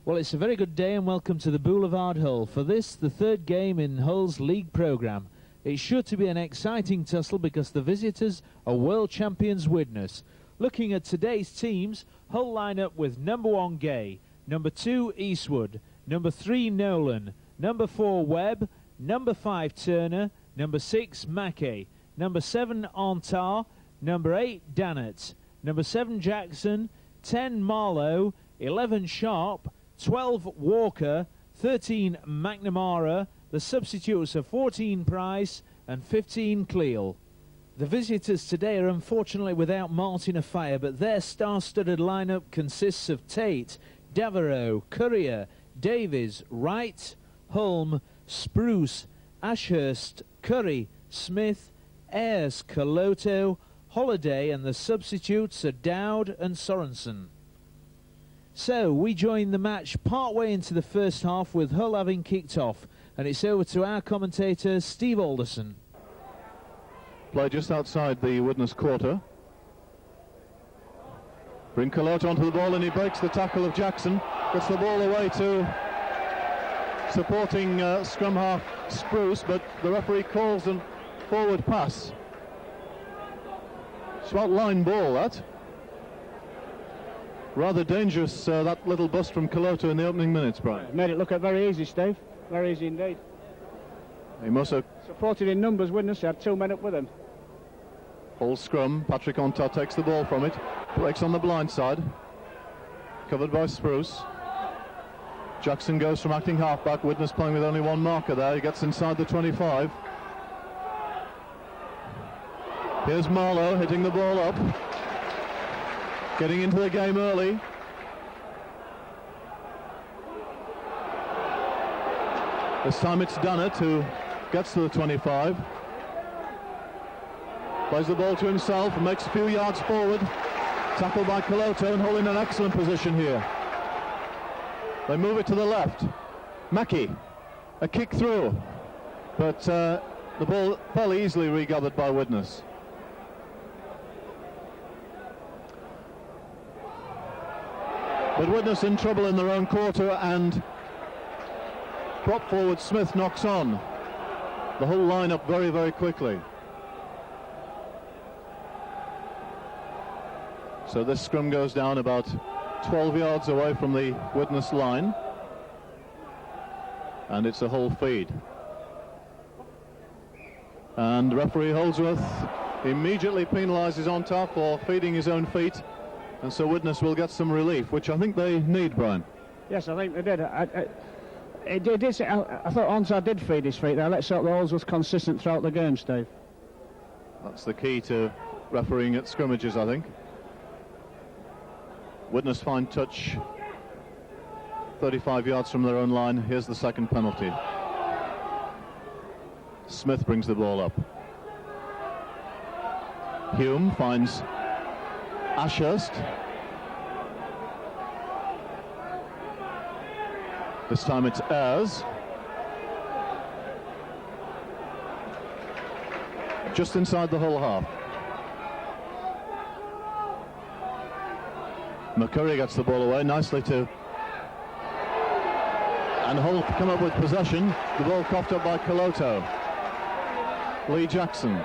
Well, it's a very good day and welcome to the Boulevard Hull. For this, the third game in Hull's league programme. It's sure to be an exciting tussle because the visitors are world champions Widnes. Looking at today's teams, Hull line up with number 1 Gay, number 2 Eastwood, number 3 Nolan, number 4 Webb, number 5 Turner, number 6 Mackey, number 7 Antar, number 8 Dannett, number 7 Jackson, 10 Marlowe, 11 Sharp, 12 Walker, 13 McNamara, the substitutes are 14 Price and 15 Cleal. The visitors today are unfortunately without Martin Afire, but their star-studded lineup consists of Tate, Devereux, Courier, Davies, Wright, Hulme, Spruce, Ashurst, Curry, Smith, Ayres, Coloto, Holiday, and the substitutes are Dowd and Sorensen. So we join the match partway into the first half with Hull having kicked off, and it's over to our commentator Steve Alderson. Play just outside the Widnes quarter. Bring Coloto onto the ball and he breaks the tackle of Jackson. Gets the ball away to supporting scrum half Spruce, but the referee calls a forward pass. It's about line ball, that. Rather dangerous, that little bust from Coloto in the opening minutes, Brian. Made it look very easy, Steve. Very easy indeed. He must have supported in numbers, Widnes. He had 2 men up with him. Full scrum. Patrick Antar takes the ball from it. Breaks on the blind side. Covered by Spruce. Jackson goes from acting halfback. Widnes playing with only 1 marker there. He gets inside the 25. Here's Marlowe hitting the ball up. Getting into the game early. This time it's Dannett who gets to the 25. Plays the ball to himself and makes a few yards forward. Tackled by Coloto, and Hull in an excellent position here. They move it to the left. Mackey, a kick through. But the ball fairly easily regathered by Widnes. But Widnes in trouble in their own quarter, and prop forward Smith knocks on. The whole line up very, very quickly. So this scrum goes down about 12 yards away from the Widnes line. And it's a Hull feed. And referee Holdsworth immediately penalises Antar for feeding his own feet. And so Widnes will get some relief, which I think they need, Brian. Yes, I think they did. I thought Antar did feed his feet there. Let's hope the Hulls was consistent throughout the game, Steve. That's the key to refereeing at scrimmages, I think. Widnes fine touch 35 yards from their own line. Here's the second penalty. Smith brings the ball up. Hume finds Ashurst. This time it's Ayres. Just inside the Hull half. McCurry gets the ball away nicely too. And Hull come up with possession. The ball coughed up by Coloto. Lee Jackson.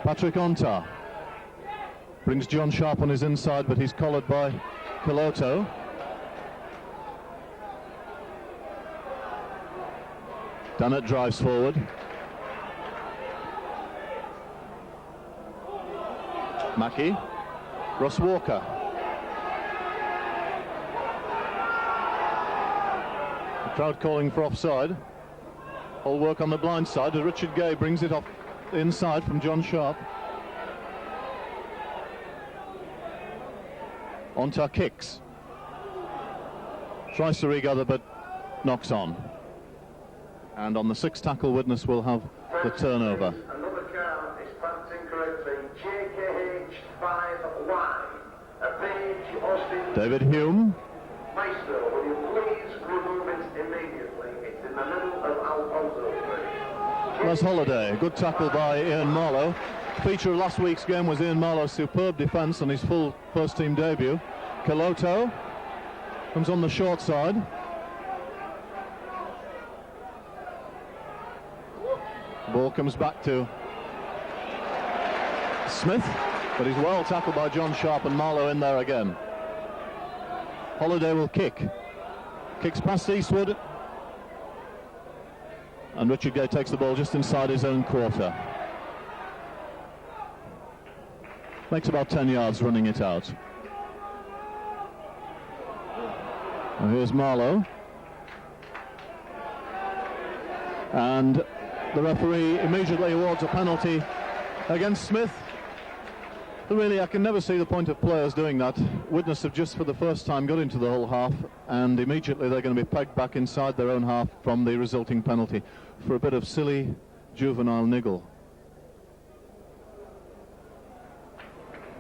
Patrick Onta brings John Sharp on his inside, but he's collared by Koloto. Dunnett drives forward. Mackie. Ross Walker. The crowd calling for offside. All work on the blind side as Richard Gay brings it off inside from John Sharp. Onta kicks. Tries to regather but knocks on. And on the sixth tackle, Widnes will have the turnover. Another count is stamped incorrectly. JKH 5Y. Page Austin. David Hume. Maestro, will you please remove it immediately? It's in the middle of Alfonso Street. Les Holiday, a good tackle by Ian Marlowe. Feature of last week's game was Ian Marlowe's superb defence on his full first-team debut. Koloto comes on the short side. Ball comes back to Smith, but he's well tackled by John Sharp, and Marlowe in there again. Holiday will kick. Kicks past Eastwood. And Richard Gay takes the ball just inside his own quarter. Makes about 10 yards running it out. And here's Marlowe. And the referee immediately awards a penalty against Smith. Really, I can never see the point of players doing that. Widnes have just for the first time got into the whole half, and immediately they're going to be pegged back inside their own half from the resulting penalty for a bit of silly juvenile niggle.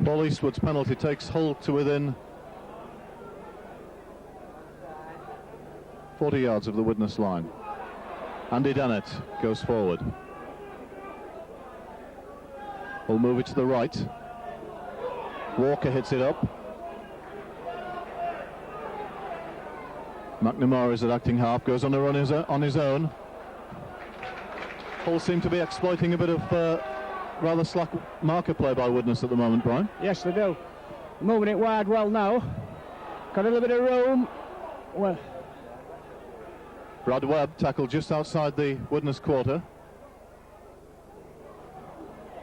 Paul Eastwood's penalty takes Hull to within 40 yards of the Widnes line. Andy Dennett goes forward. We'll move it to the right. Walker hits it up. McNamara is at acting half, goes on a run on his own. Hull seem to be exploiting a bit of rather slack marker play by Widnes at the moment, Brian. Yes, they do. Moving it wide well now. Got a little bit of room. Well, Brad Webb tackled just outside the Widnes quarter.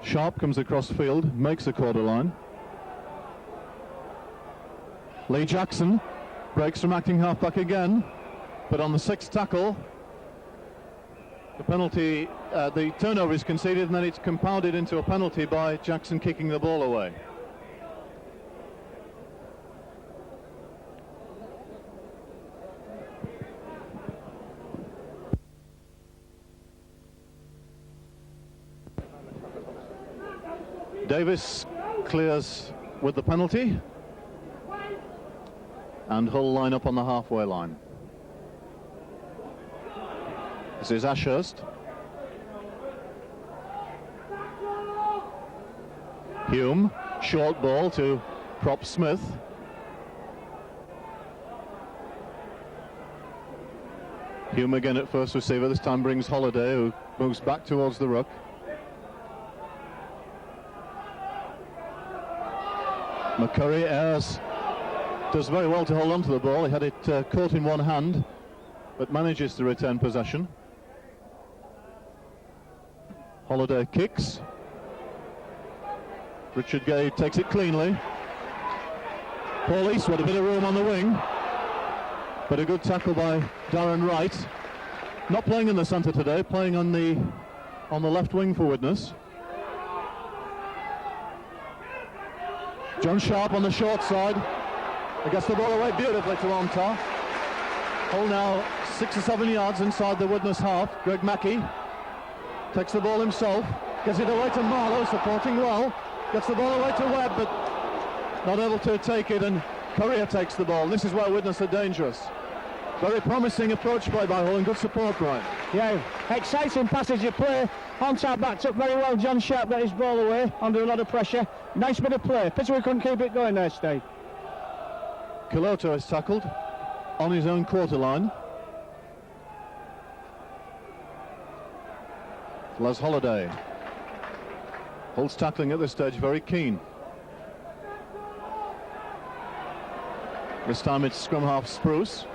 Sharp comes across field, makes a quarter line. Lee Jackson breaks from acting half-back again, but on the sixth tackle, the penalty, the turnover is conceded, and then it's compounded into a penalty by Jackson kicking the ball away. Davis clears with the penalty, and Hull line up on the halfway line. This is Ashurst. Hume, short ball to Prop Smith. Hume again at first receiver, this time brings Holiday, who moves back towards the ruck. McCurry airs, does very well to hold on to the ball. He had it caught in one hand, but manages to retain possession. Holiday kicks. Richard Gay takes it cleanly. Paul Eastwood, a bit of room on the wing, but a good tackle by Darren Wright. Not playing in the centre today, playing on the left wing for Widnes. John Sharp on the short side. He gets the ball away beautifully to Onta. Hull now 6 or 7 yards inside the Widnes half. Greg Mackey takes the ball himself, gets it away to Marlowe, supporting well. Gets the ball away to Webb, but not able to take it, and Courier takes the ball. This is where Widnes are dangerous. Very promising approach play by Hull, and good support, Brian. yeah, exciting passage of play. Onta backed up very well. John Sharp got his ball away under a lot of pressure. Nice bit of play. Pity we couldn't keep it going there, Steve. Koloto is tackled on his own quarter line. Les Holiday. Hull's tackling at this stage very keen. This time it's scrum half Spruce.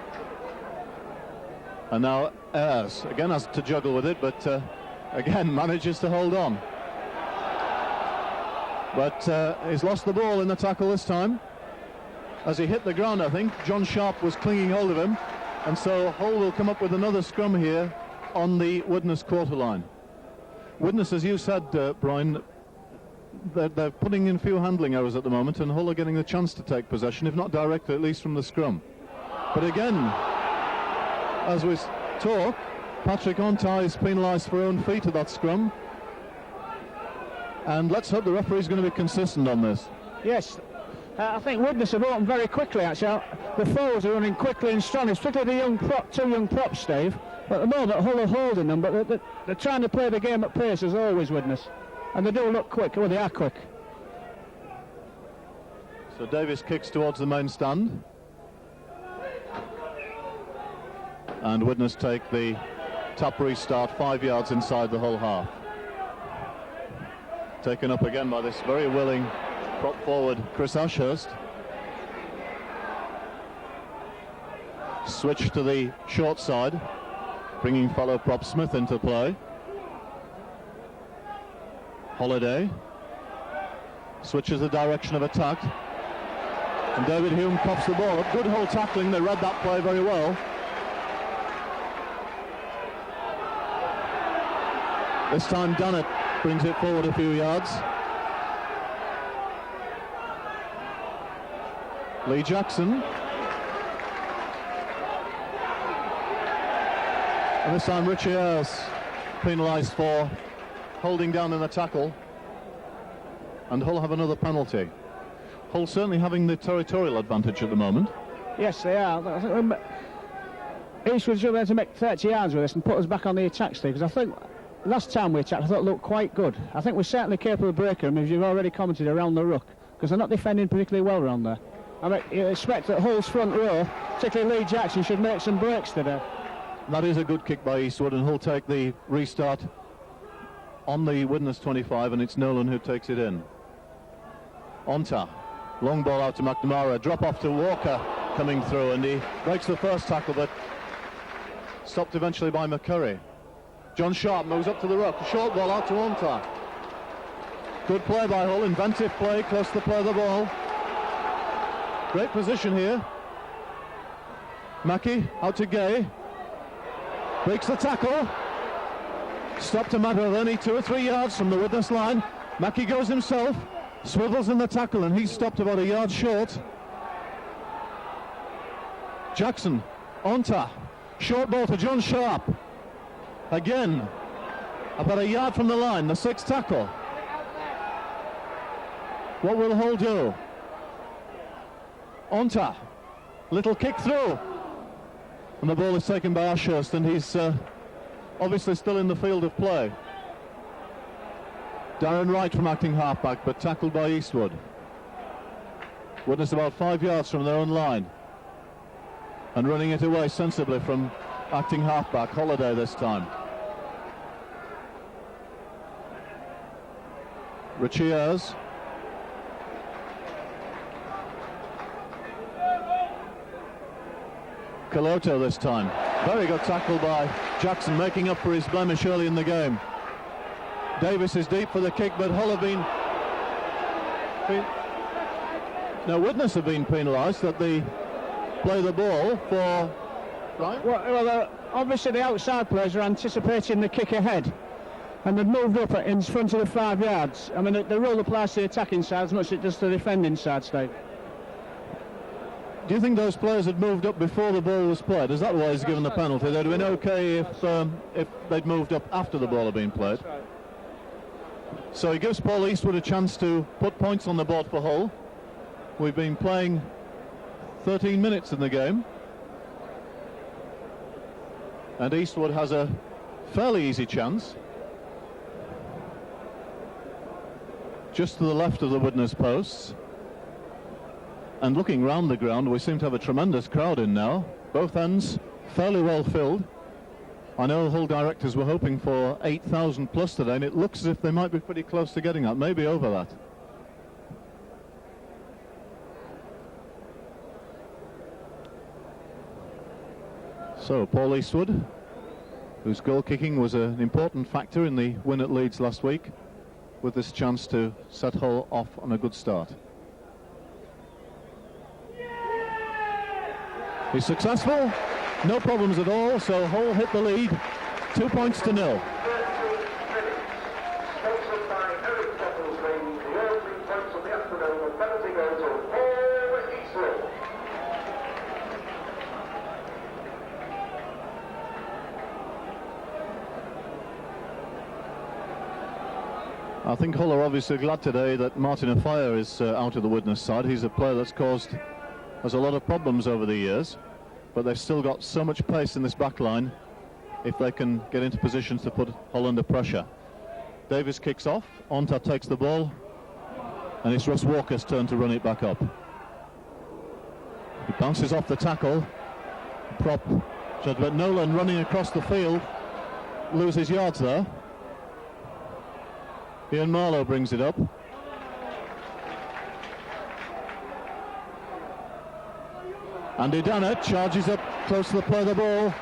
And now Ayres again has to juggle with it, but again manages to hold on. But he's lost the ball in the tackle this time. As he hit the ground, I think John Sharp was clinging hold of him, and so Hull will come up with another scrum here on the Widnes quarter line. Widnes, as you said, Brian, they're putting in few handling errors at the moment, and Hull are getting the chance to take possession, if not directly, at least from the scrum. But again, as we talk, Patrick Ontai is penalised for own feet at that scrum, and let's hope the referee's going to be consistent on this. Yes, I think Widnes have opened very quickly, actually. The forwards are running quickly and strong, particularly the two young props, Dave. But at the moment, Hull are holding them, but they're trying to play the game at pace, as always, Widnes. And they do look quick. Well, they are quick. So Davis kicks towards the main stand. And Widnes take the tap restart 5 yards inside the Hull half. Taken up again by this very willing prop forward Chris Ashurst. Switch to the short side, bringing fellow prop Smith into play. Holiday switches the direction of attack, and David Hume pops the ball up. Good Hull tackling, they read that play very well. This time Dunnett brings it forward a few yards. Lee Jackson. And this time Richie Ayres penalised for holding down in the tackle. And Hull have another penalty. Hull certainly having the territorial advantage at the moment. Yes, they are. I think Eastwood's should be able to make 30 yards with this and put us back on the attack, Steve, because I think last time we attacked, I thought it looked quite good. I think we're certainly capable of breaking them, as you've already commented, around the ruck, because they're not defending particularly well around there. I mean, you expect that Hull's front row, particularly Lee Jackson, should make some breaks today. That is a good kick by Eastwood, and Hull take the restart on the Widnes 25, and it's Nolan who takes it in. Onta, long ball out to McNamara, drop off to Walker coming through, and he breaks the first tackle, but stopped eventually by McCurry. John Sharp moves up to the ruck, a short ball out to Onta. Good play by Hull, inventive play, close to the play of the ball. Great position here. Mackie out to Gay. Breaks the tackle. Stopped a matter of only 2 or 3 yards from the Widnes line. Mackie goes himself, swivels in the tackle, and he's stopped about a yard short. Jackson, Onta, short ball to John Sharp. Again, about a yard from the line, the 6th tackle. What will Hull do? Onta, little kick through, and the ball is taken by Ashurst, and he's obviously still in the field of play. Darren Wright from acting halfback, but tackled by Eastwood. Widnes about 5 yards from their own line, and running it away sensibly from acting halfback, Holiday this time. Richie Ayres. Caloto this time. Very good tackle by Jackson, making up for his blemish early in the game. Davis is deep for the kick, but Hull have been... No, Widnes have been penalised that they play the ball for... Right? Well, obviously the outside players are anticipating the kick ahead, and they've moved up in front of the 5 yards. I mean, the rule applies to the attacking side as much as it does to the defending side, Steve. Do you think those players had moved up before the ball was played? Is that why he's given the penalty? They'd have been okay if they'd moved up after the ball had been played. So he gives Paul Eastwood a chance to put points on the board for Hull. We've been playing 13 minutes in the game, and Eastwood has a fairly easy chance. Just to the left of the Widnes posts. And looking round the ground, we seem to have a tremendous crowd in now. Both ends fairly well filled. I know Hull directors were hoping for 8,000 plus today, and it looks as if they might be pretty close to getting that, maybe over that. So Paul Eastwood, whose goal kicking was an important factor in the win at Leeds last week, with this chance to set Hull off on a good start. He's successful, no problems at all, so Hull hit the lead, 2 points to 0. I think Hull are obviously glad today that Martin Offiah is out of the Widnes side. He's a player that's caused us a lot of problems over the years, but they've still got so much pace in this back line if they can get into positions to put Hull under pressure. Davis kicks off, Onta takes the ball, and it's Russ Walker's turn to run it back up. He bounces off the tackle. Prop Judbert Nolan running across the field, loses yards there. Ian Marlowe brings it up. Andy Dannett charges up close to the play of the ball.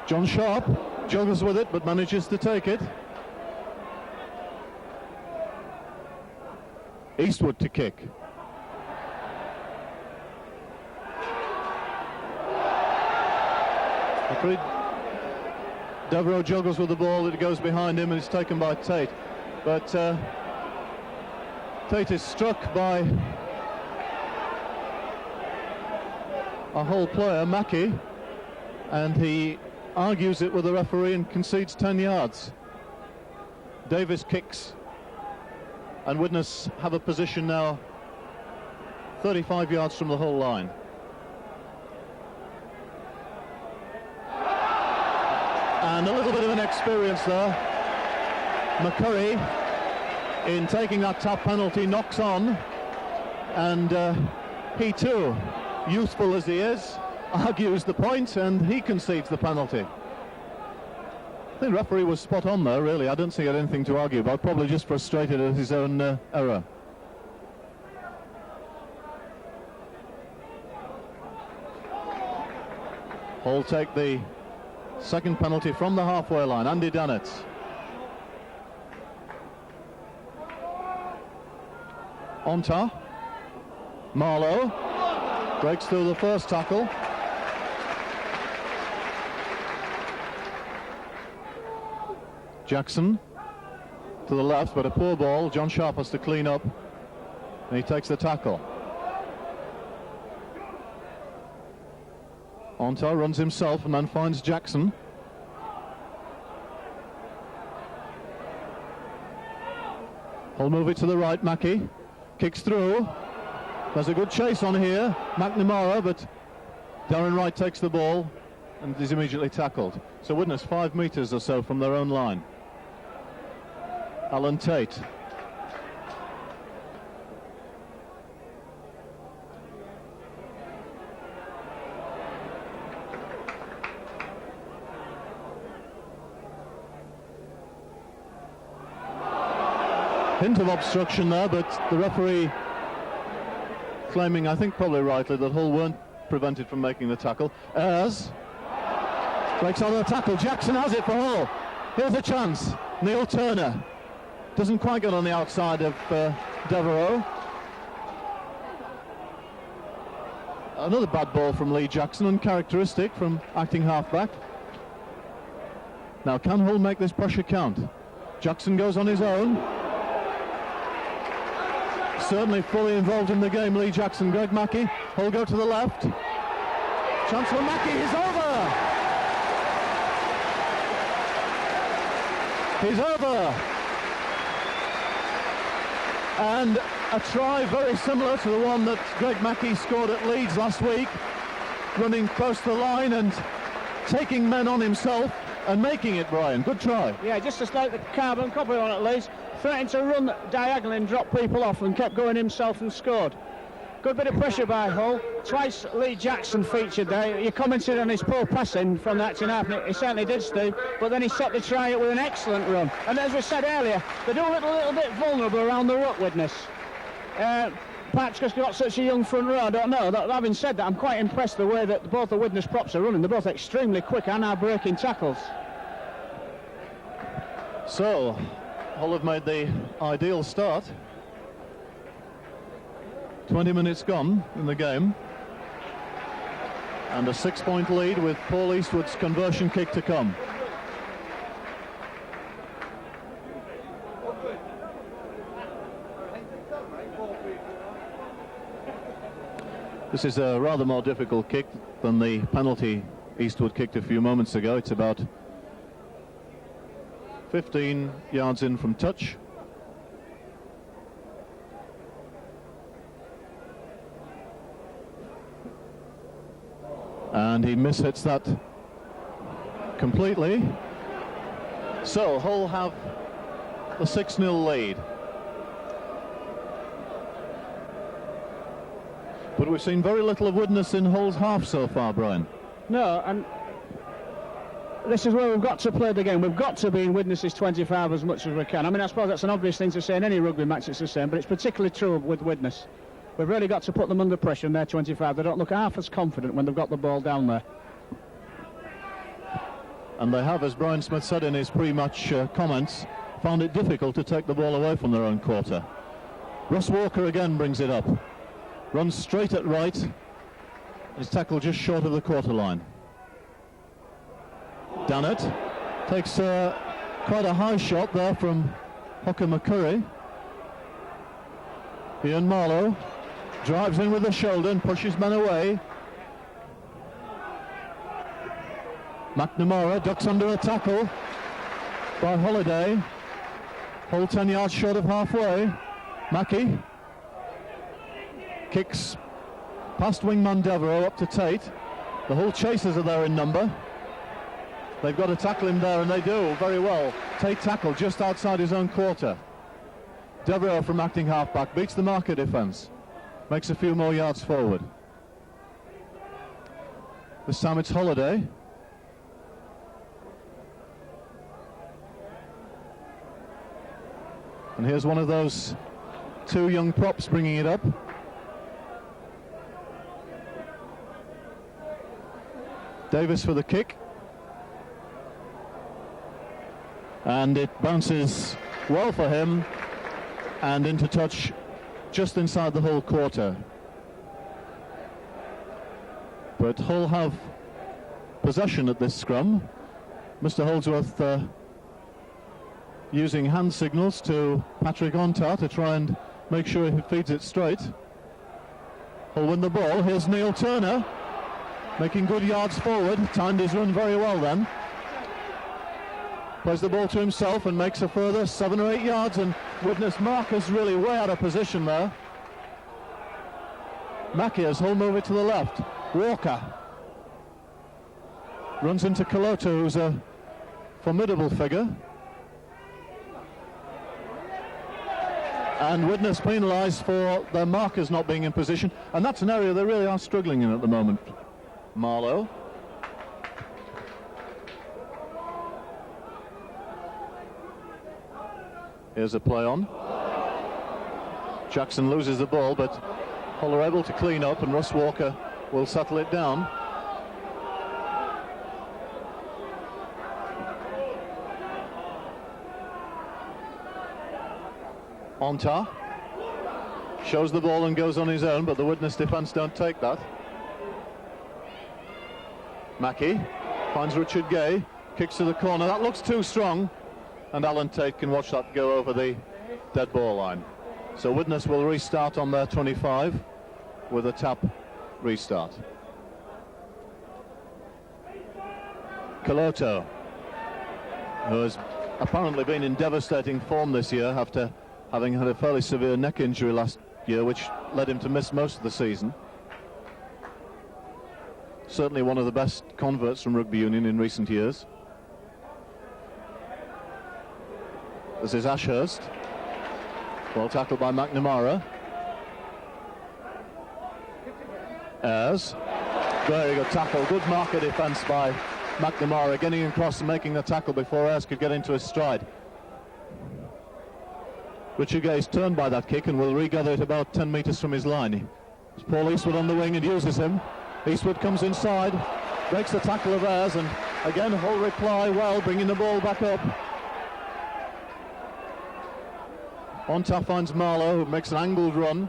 John Sharp juggles with it but manages to take it. Eastwood to kick. Devereux juggles with the ball, it goes behind him and it's taken by Tate. But Tate is struck by a Hull player, Mackie, and he argues it with the referee and concedes 10 yards. Davis kicks, and Widnes have a position now 35 yards from the Hull line. And a little bit of an experience there. McCurry, in taking that tap penalty, knocks on, and he too, youthful as he is, argues the point, and he concedes the penalty. I think the referee was spot on there, really. I don't see anything to argue about, probably just frustrated at his own error. Hull take the second penalty from the halfway line. Andy Dannett. Onta. Marlowe breaks through the first tackle. Jackson to the left, but a poor ball. John Sharp has to clean up, and he takes the tackle. Onta runs himself and then finds Jackson. Hull move it to the right. Mackie kicks through. There's a good chase on here. McNamara, but Darren Wright takes the ball and is immediately tackled. So Widnes 5 metres or so from their own line. Alan Tate. Hint of obstruction there, but the referee claiming, I think probably rightly, that Hull weren't prevented from making the tackle. Ayres breaks on the tackle. Jackson has it for Hull. Here's a chance. Neil Turner doesn't quite get on the outside of Devereux. Another bad ball from Lee Jackson, uncharacteristic from acting halfback. Now can Hull make this pressure count? Jackson goes on his own. Certainly fully involved in the game, Lee Jackson. Greg Mackie. Hull go to the left. Chance for Mackie. He's over. He's over. And a try very similar to the one that Greg Mackie scored at Leeds last week, running close to the line and taking men on himself and making it, Brian. Good try. Yeah, just like the carbon copy one at Leeds. Threatened to run diagonally and drop people off and kept going himself and scored. Good bit of pressure by Hull. Twice Lee Jackson featured there. You commented on his poor passing from the acting half, and he certainly did, Steve, but then he set the try with an excellent run. And as we said earlier, they do look a little bit vulnerable around the ruck, Widnes. Perhaps because they've got such a young front row, I don't know. Having said that, I'm quite impressed the way that both the Widnes props are running. They're both extremely quick and are breaking tackles. So, Hull have made the ideal start. 20 minutes gone in the game. And a 6-point lead with Paul Eastwood's conversion kick to come. This is a rather more difficult kick than the penalty Eastwood kicked a few moments ago. It's about 15 yards in from touch. And he mishits that completely. So Hull have the 6-0 lead. But we've seen very little of Widnes in Hull's half so far, Brian. No, and this is where we've got to play the game. We've got to be in Widnes' 25 as much as we can. I mean, I suppose that's an obvious thing to say in any rugby match, it's the same, but it's particularly true with Widnes. We've really got to put them under pressure in their 25. They don't look half as confident when they've got the ball down there. And they have, as Brian Smith said in his pre-match comments, found it difficult to take the ball away from their own quarter. Russ Walker again brings it up. Runs straight at right. His tackle just short of the quarter line. Dannett takes quite a high shot there from Hocker McCurry. Ian Marlowe drives in with the shoulder and pushes men away. McNamara ducks under a tackle by Holiday. Hull 10 yards short of halfway. Mackie kicks past wingman Devereux up to Tate. The Hull chasers are there in number. They've got to tackle him there, and they do very well. Tate tackle just outside his own quarter. Devereux from acting halfback beats the marker defence. Makes a few more yards forward. This time it's Holiday. And here's one of those two young props bringing it up. Davis for the kick. And it bounces well for him and into touch just inside the Hull quarter. But Hull have possession at this scrum. Mr. Holdsworth using hand signals to Patrick Ontar to try and make sure he feeds it straight. Hull win the ball. Here's Neil Turner making good yards forward. Timed his run very well then. Plays the ball to himself and makes a further 7 or 8 yards, and Widnes markers really way out of position there. Mackie as Hull move it to the left. Walker runs into Coloto, who's a formidable figure. And Widnes penalised for their markers not being in position, and that's an area they really are struggling in at the moment. Marlowe. Here's a play on. Jackson loses the ball, but Hull are able to clean up, and Russ Walker will settle it down. Ontar shows the ball and goes on his own, but the Widnes defence don't take that. Mackie finds Richard Gay, kicks to the corner. That looks too strong, and Alan Tate can watch that go over the dead ball line. So Widnes will restart on their 25 with a tap restart. Coloto, who has apparently been in devastating form this year after having had a fairly severe neck injury last year, which led him to miss most of the season. Certainly one of the best converts from rugby union in recent years. This is Ashurst. Well tackled by McNamara. Ayres. Very good tackle, good marker defence by McNamara, getting across and making the tackle before Ayres could get into his stride. Richard Gay's turned by that kick and will regather it about 10 metres from his line. It's Paul Eastwood on the wing and uses him. Eastwood comes inside, breaks the tackle of Ayres, and again Hull reply well, bringing the ball back up. Onta finds Marlowe, who makes an angled run.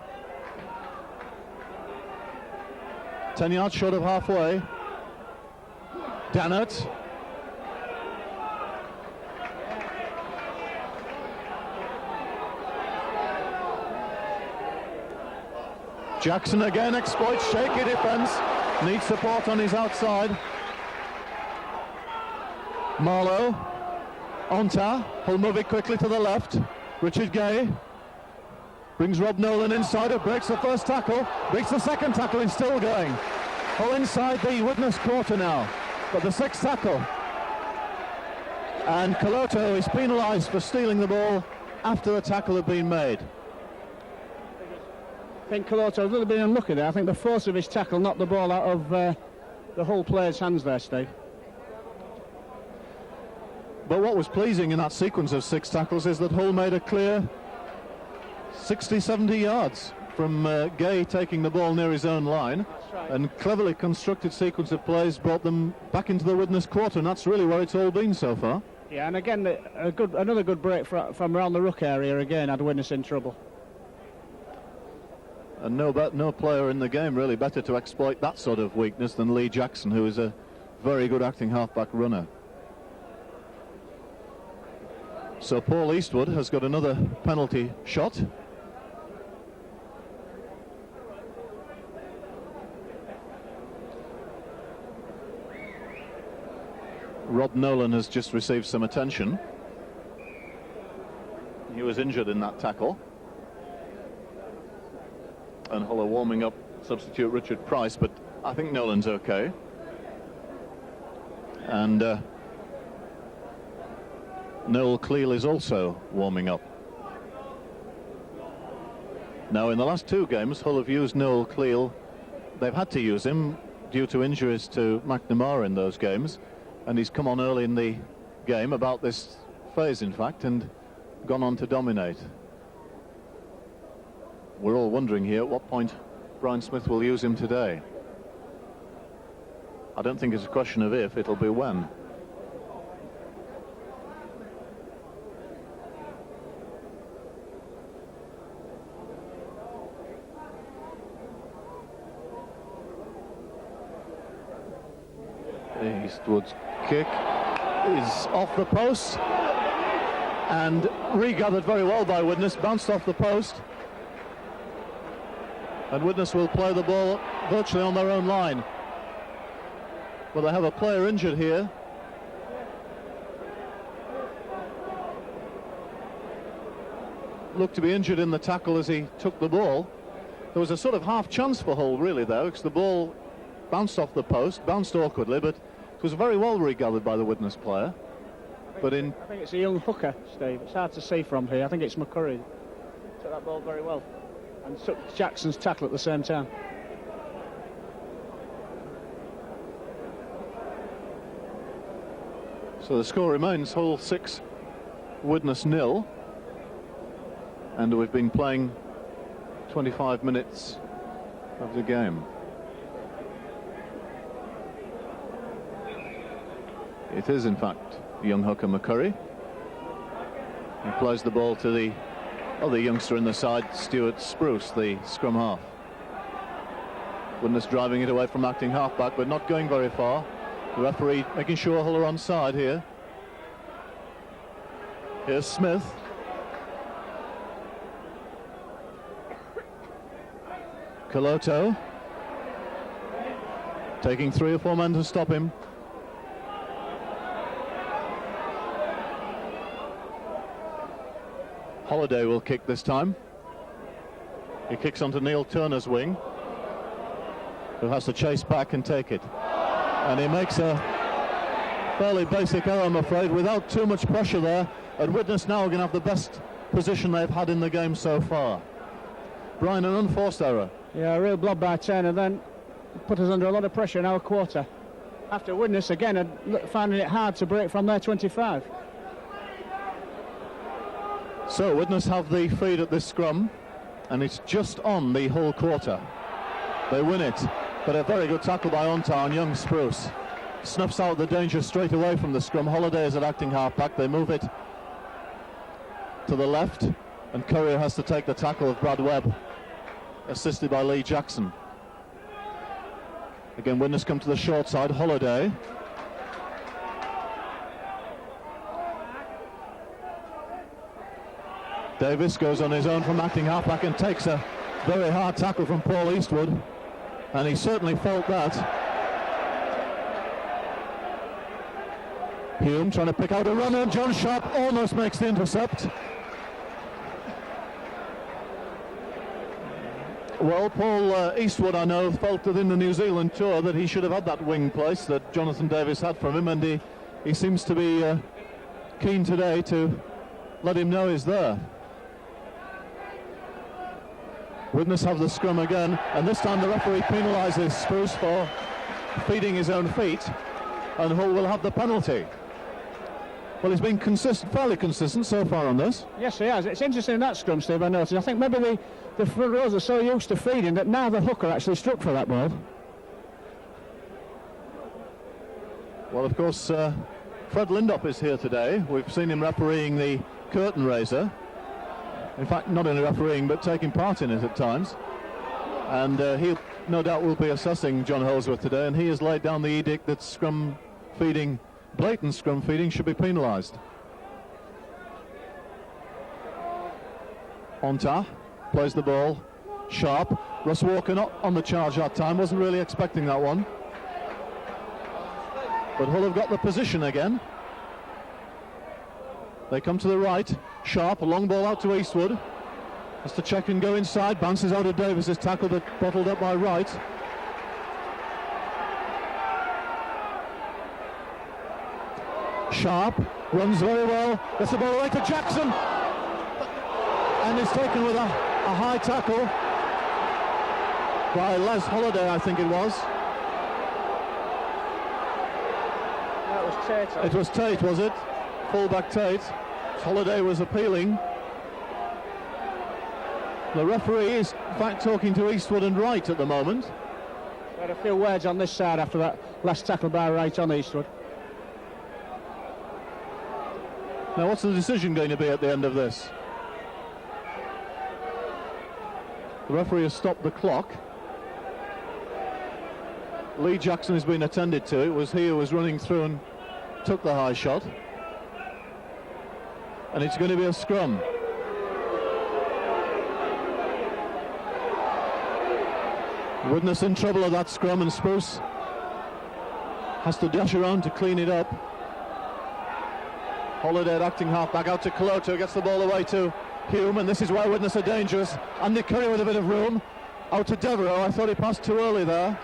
10 yards short of halfway. Dannert. Jackson again exploits shaky defence. Needs support on his outside. Marlowe. Onta. He'll move it quickly to the left. Richard Gay brings Rob Nolan inside, it breaks the first tackle, breaks the second tackle, and still going. Hull inside the Widnes quarter now, but the sixth tackle. And Coloto is penalised for stealing the ball after the tackle had been made. I think Coloto was a little bit unlucky there. I think the force of his tackle knocked the ball out of the Hull player's hands there, Steve. But what was pleasing in that sequence of 6 tackles is that Hull made a clear 60-70 yards from Gay taking the ball near his own line. Right. And cleverly constructed sequence of plays brought them back into the Widnes quarter, and that's really where it's all been so far. Yeah, and again, another good break from around the ruck area again had Widnes in trouble. And no player in the game really better to exploit that sort of weakness than Lee Jackson, who is a very good acting halfback runner. So Paul Eastwood has got another penalty shot. Rob Nolan has just received some attention. He was injured in that tackle. And Hull are warming up substitute Richard Price, but I think Nolan's okay. And Noel Cleal is also warming up. Now, in the last 2 games, Hull have used Noel Cleal. They've had to use him due to injuries to McNamara in those games, and he's come on early in the game, about this phase in fact, and gone on to dominate. We're all wondering here at what point Brian Smith will use him today. I don't think it's a question of if, it'll be when. Eastwood's kick is off the post and regathered very well by Widnes, bounced off the post, and Widnes will play the ball virtually on their own line. Well, they have a player injured here. Looked to be injured in the tackle as he took the ball. There was a sort of half chance for Hull really though, because the ball bounced off the post, bounced awkwardly, but it was very well regathered by the Widnes player. I think it's a young hooker, Steve. It's hard to see from here. I think it's McCurry. Took that ball very well and took Jackson's tackle at the same time. So the score remains Hull 6, Widnes 0, and we've been playing 25 minutes of the game. It is in fact young hooker McCurry. He plays the ball to the other youngster in the side, Stuart Spruce, the scrum half. Widnes driving it away from acting halfback, but not going very far. The referee making sure Hull are onside here. Here's Smith. Coloto taking 3 or 4 men to stop him. Holiday will kick this time. He kicks onto Neil Turner's wing, who has to chase back and take it. And he makes a fairly basic error, I'm afraid, without too much pressure there. And Widnes now are going to have the best position they've had in the game so far. Brian, an unforced error. Yeah, a real blob by Turner then. put us under a lot of pressure in our quarter. After Widnes again finding it hard to break from their 25. So Widnes have the feed at this scrum, and it's just on the Hull quarter. They win it, but a very good tackle by Ontar, and young Spruce snuffs out the danger straight away from the scrum. Holiday is at acting half-back. They move it to the left, and Courier has to take the tackle of Brad Webb, assisted by Lee Jackson. Again, Widnes come to the short side. Holiday. Davis goes on his own from acting halfback and takes a very hard tackle from Paul Eastwood, and he certainly felt that. Hume trying to pick out a runner, and John Sharp almost makes the intercept. Well, Paul Eastwood, I know, felt that in the New Zealand tour that he should have had that wing place that Jonathan Davis had from him, and he seems to be keen today to let him know he's there. Widnes have the scrum again, and this time the referee penalises Spruce for feeding his own feet, and Hull will have the penalty. Well, he's been fairly consistent so far on this. Yes, he has. It's interesting in that scrum, Steve, I noticed. I think maybe the front rows are so used to feeding that now the hooker actually struck for that ball. Well, of course, Fred Lindop is here today. We've seen him refereeing the curtain raiser. In fact, not only refereeing, but taking part in it at times. And he no doubt will be assessing John Holsworth today, and he has laid down the edict that scrum feeding, blatant scrum feeding, should be penalised. Ontar plays the ball. Sharp. Russ Walker not on the charge that time, wasn't really expecting that one. But Hull have got the position again. They come to the right. Sharp, a long ball out to Eastwood. Has to check and go inside. Bounces out of Davis. Tackle, but bottled up by Wright. Sharp runs very well. Gets the ball away to Jackson. And is taken with a high tackle by Les Holiday, I think it was. That was Tate. It was Tate, was it? Fullback Tate. Holiday was appealing. The referee is, in fact, talking to Eastwood and Wright at the moment. Had a few words on this side after that last tackle by Wright on Eastwood. Now, what's the decision going to be at the end of this? The referee has stopped the clock. Lee Jackson has been attended to. It was he who was running through and took the high shot. And it's going to be a scrum. Widnes in trouble of that scrum, and Spruce has to dash around to clean it up. Holiday acting half-back out to Coloto, gets the ball away to Hume, and this is where Widnes are dangerous. Andy Curry with a bit of room. Out to Devereux. I thought he passed too early there.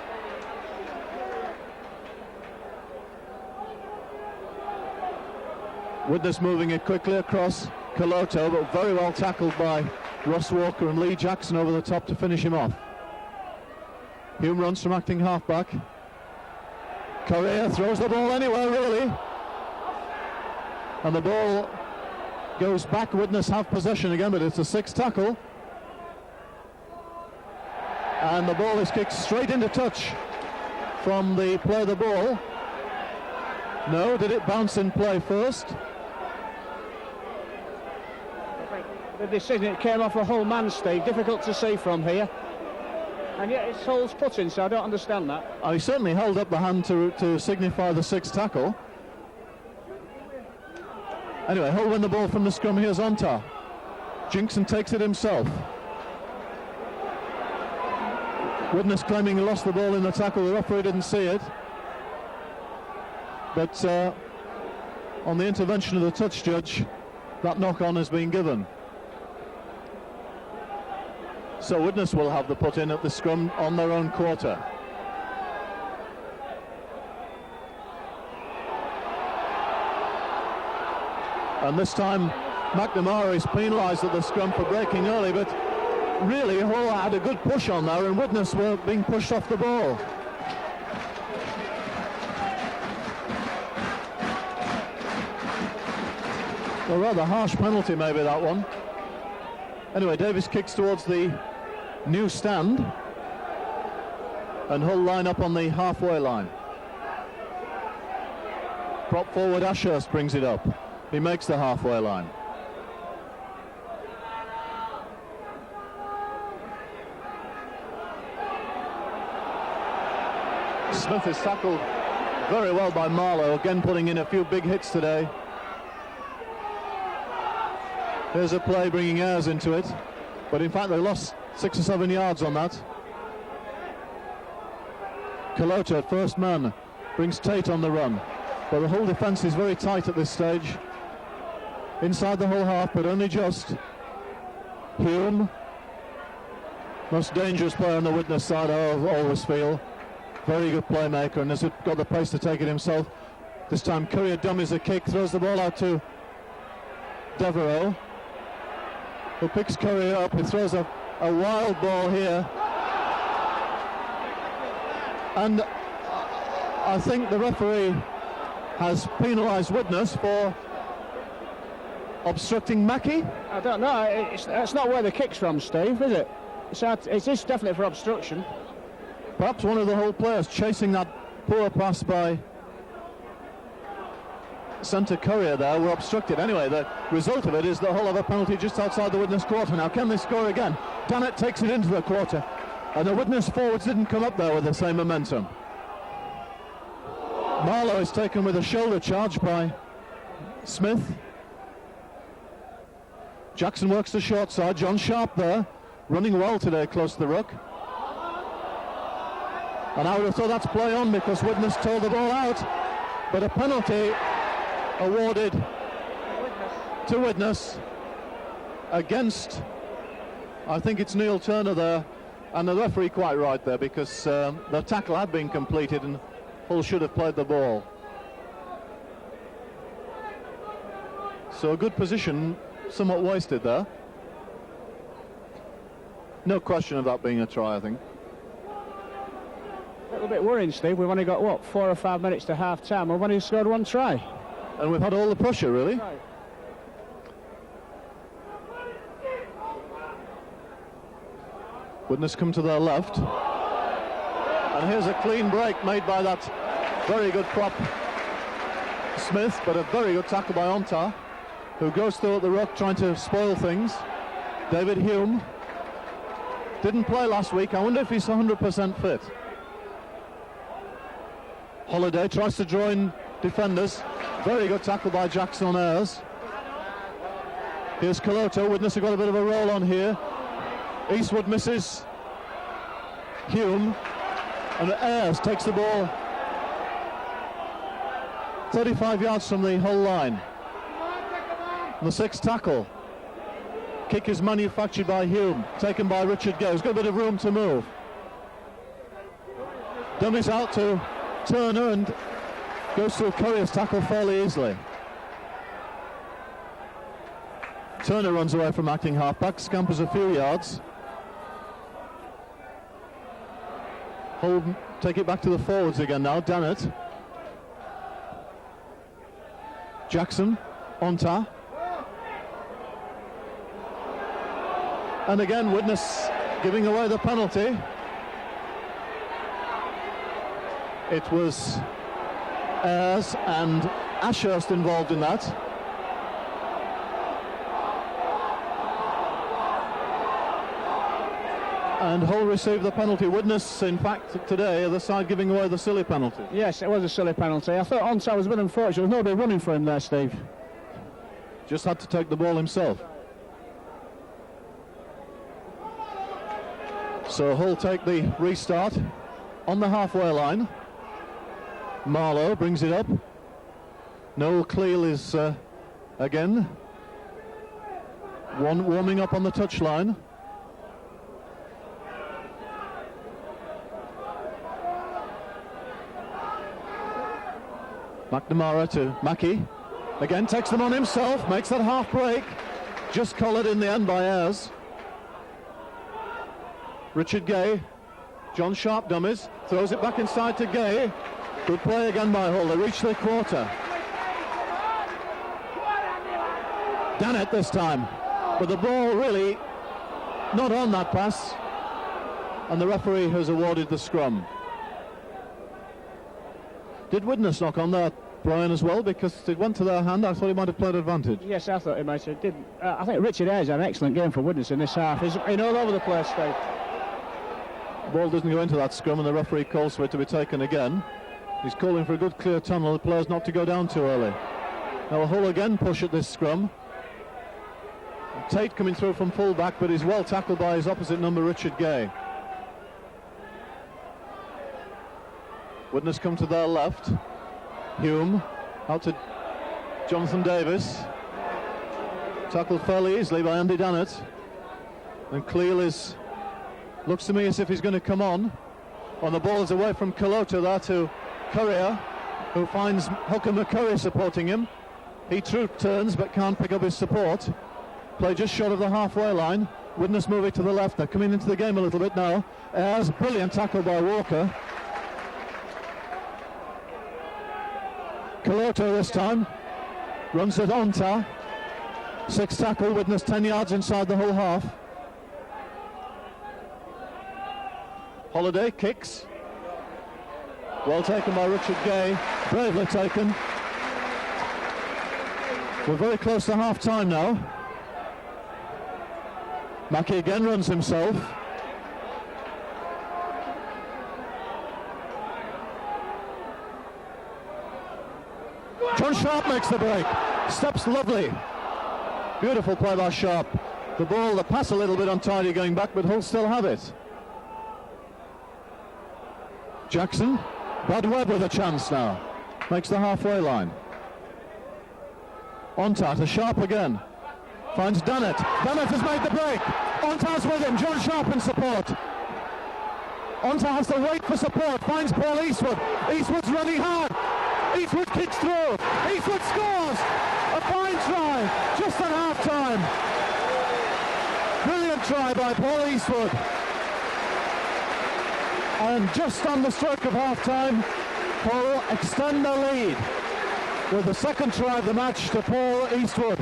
Widnes moving it quickly across Coloto, but very well tackled by Ross Walker and Lee Jackson over the top to finish him off. Hume runs from acting half-back. Correa throws the ball anywhere, really. And the ball goes back. Widnes have possession again, but it's a sixth tackle. And the ball is kicked straight into touch from the play of the ball. No, did it bounce in play first? The decision, it came off a Hull man, Steve. Difficult to see from here. And yet it's Hull's putting, so I don't understand that. Oh, he certainly held up the hand to signify the sixth tackle. Anyway, Hull win the ball from the scrum. Here's Ontar. Jinkson takes it himself. Widnes claiming he lost the ball in the tackle. The referee didn't see it. But on the intervention of the touch judge, that knock-on has been given. So Widnes will have the put-in at the scrum on their own quarter. And this time McNamara is penalised at the scrum for breaking early, but really Hull had a good push on there, and Widnes were being pushed off the ball. A rather harsh penalty, maybe, that one. Anyway, Davis kicks towards the new stand, and Hull line up on the halfway line. Prop forward Ashurst brings it up. He makes the halfway line. Smith is tackled very well by Marlowe, again putting in a few big hits today. Here's a play bringing Ayres into it, but in fact they lost 6 or 7 yards on that. Colota, first man, brings Tate on the run, but the whole defence is very tight at this stage. Inside the whole half, but only just. Hume, most dangerous player on the Widnes side, I always feel. Very good playmaker, and has got the pace to take it himself. This time Courier dummies a kick, throws the ball out to Devereux, who picks Courier up. He throws a wild ball here, and I think the referee has penalised Widnes for obstructing Mackey. I don't know, that's not where the kick's from, Steve, is it? It's definitely for obstruction. Perhaps one of the Hull players chasing that poor pass by centre Courier there were obstructed. Anyway, the result of it is that Hull have a penalty just outside the Widnes quarter. Now, can they score again? Dannett takes it into the quarter, and the Widnes forwards didn't come up there with the same momentum. Marlowe is taken with a shoulder charge by Smith. Jackson works the short side. John Sharp there, running well today close to the ruck. And I would have thought that's play on because Widnes tore the ball out. But a penalty awarded to Widnes against, I think it's Neil Turner there, and the referee quite right there, because the tackle had been completed and Hull should have played the ball. So a good position, somewhat wasted there. No question of that being a try, I think. A little bit worrying, Steve. We've only got, what, 4 or 5 minutes to half-time. We've only scored 1 try. And we've had all the pressure, really. Right. Widnes come to their left. And here's a clean break made by that very good prop Smith, but a very good tackle by Ontar, who goes through at the ruck trying to spoil things. David Hume didn't play last week. I wonder if he's 100% fit. Holiday tries to draw in defenders. Very good tackle by Jackson on Ayres. Here's Colota. Widnes have got a bit of a roll on here. Eastwood misses Hume, and Ayres takes the ball 35 yards from the Hull line. And the 6th tackle. Kick is manufactured by Hume, taken by Richard Gay. He's got a bit of room to move. Dummies out to Turner and goes through Courier's tackle fairly easily. Turner runs away from acting halfback, scampers a few yards. Hull take it back to the forwards again now. Dannett, Jackson, Ontar, and again Widnes giving away the penalty. It was Ayres and Ashurst involved in that. And Hull received the penalty. Widnes, in fact, today, are the side giving away the silly penalty. Yes, it was a silly penalty. I thought Ontar was a bit unfortunate. There was nobody running for him there, Steve. Just had to take the ball himself. So Hull take the restart on the halfway line. Marlowe brings it up. Noel Cleal is again warming up on the touchline. McNamara to Mackey. Again takes them on himself, makes that half break. Just collared in the end by Ayres. Richard Gay. John Sharp dummies. Throws it back inside to Gay. Good play again by Hull. They reach the quarter. Done it this time, but the ball really not on that pass, and the referee has awarded the scrum. Did Widnes knock on that, Brian, as well, because it went to their hand? I thought he might have played advantage. Yes, I thought he might have. Didn't. I think Richard Ayres had an excellent game for Widnes in this half. He's in all over the place, Steve. The ball doesn't go into that scrum, and the referee calls for it to be taken again. He's calling for a good clear tunnel, the players not to go down too early. Now Hull again push at this scrum. Tate coming through from full back, but he's well tackled by his opposite number, Richard Gay. Widnes come to their left. Hume out to Jonathan Davis. Tackled fairly easily by Andy Dannett. And Cleal looks to me as if he's going to come on. The ball is away from Kalota there to Courier, who finds Hooker McCurry supporting him. He turns but can't pick up his support. Play just short of the halfway line. Widnes moving to the left. They're coming into the game a little bit now. As brilliant tackle by Walker. Kalota this time runs it Onta. 6 tackle, Widnes 10 yards inside the whole half. Holiday kicks. Well taken by Richard Gay. Bravely taken. We're very close to half time now. Mackie again runs himself. John Sharp makes the break. Steps lovely. Beautiful play by Sharp. The ball, the pass a little bit untidy going back, but Hull still have it. Jackson. Brad Webb with a chance now. Makes the halfway line. Onta to Sharp again. Finds Dannett. Dannett has made the break. Onta's with him. John Sharp in support. Onta has to wait for support. Finds Paul Eastwood. Eastwood's running hard. Eastwood kicks through. Eastwood scores. A fine try. Just at half time. Brilliant try by Paul Eastwood. And just on the stroke of half time, Hull extend their lead with the second try of the match to Paul Eastwood.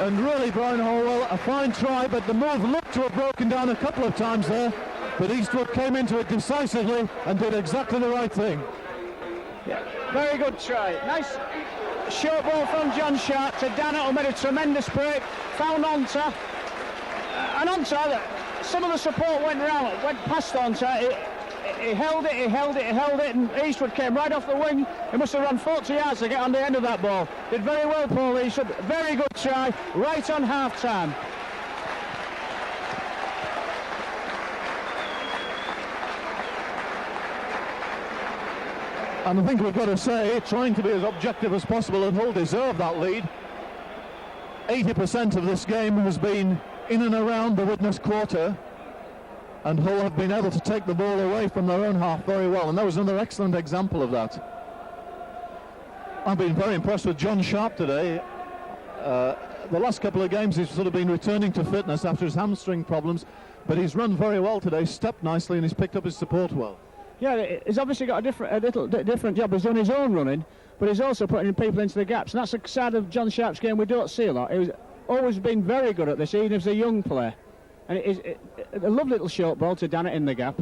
And really, Brian Hallwell, a fine try, but the move looked to have broken down a couple of times there, but Eastwood came into it decisively and did exactly the right thing. Yeah, very good try. Nice short ball from John Sharp to Dannett, who made a tremendous break, found Onta, and Onta, some of the support went past Onta. He held it, and Eastwood came right off the wing. He must have run 40 yards to get on the end of that ball. Did very well, Paul Eastwood. Very good try, right on half-time. And I think we've got to say, trying to be as objective as possible, and Hull deserve that lead. 80% of this game has been in and around the Widnes quarter, and Hull have been able to take the ball away from their own half very well, and that was another excellent example of that. I've been very impressed with John Sharp today. The last couple of games he's sort of been returning to fitness after his hamstring problems, but he's run very well today, stepped nicely, and he's picked up his support well. Yeah, he's obviously got a little different job. He's done his own running, but he's also putting people into the gaps, and that's the side of John Sharp's game we don't see a lot. He's always been very good at this, even as a young player. And a lovely little short ball to Dannett in the gap.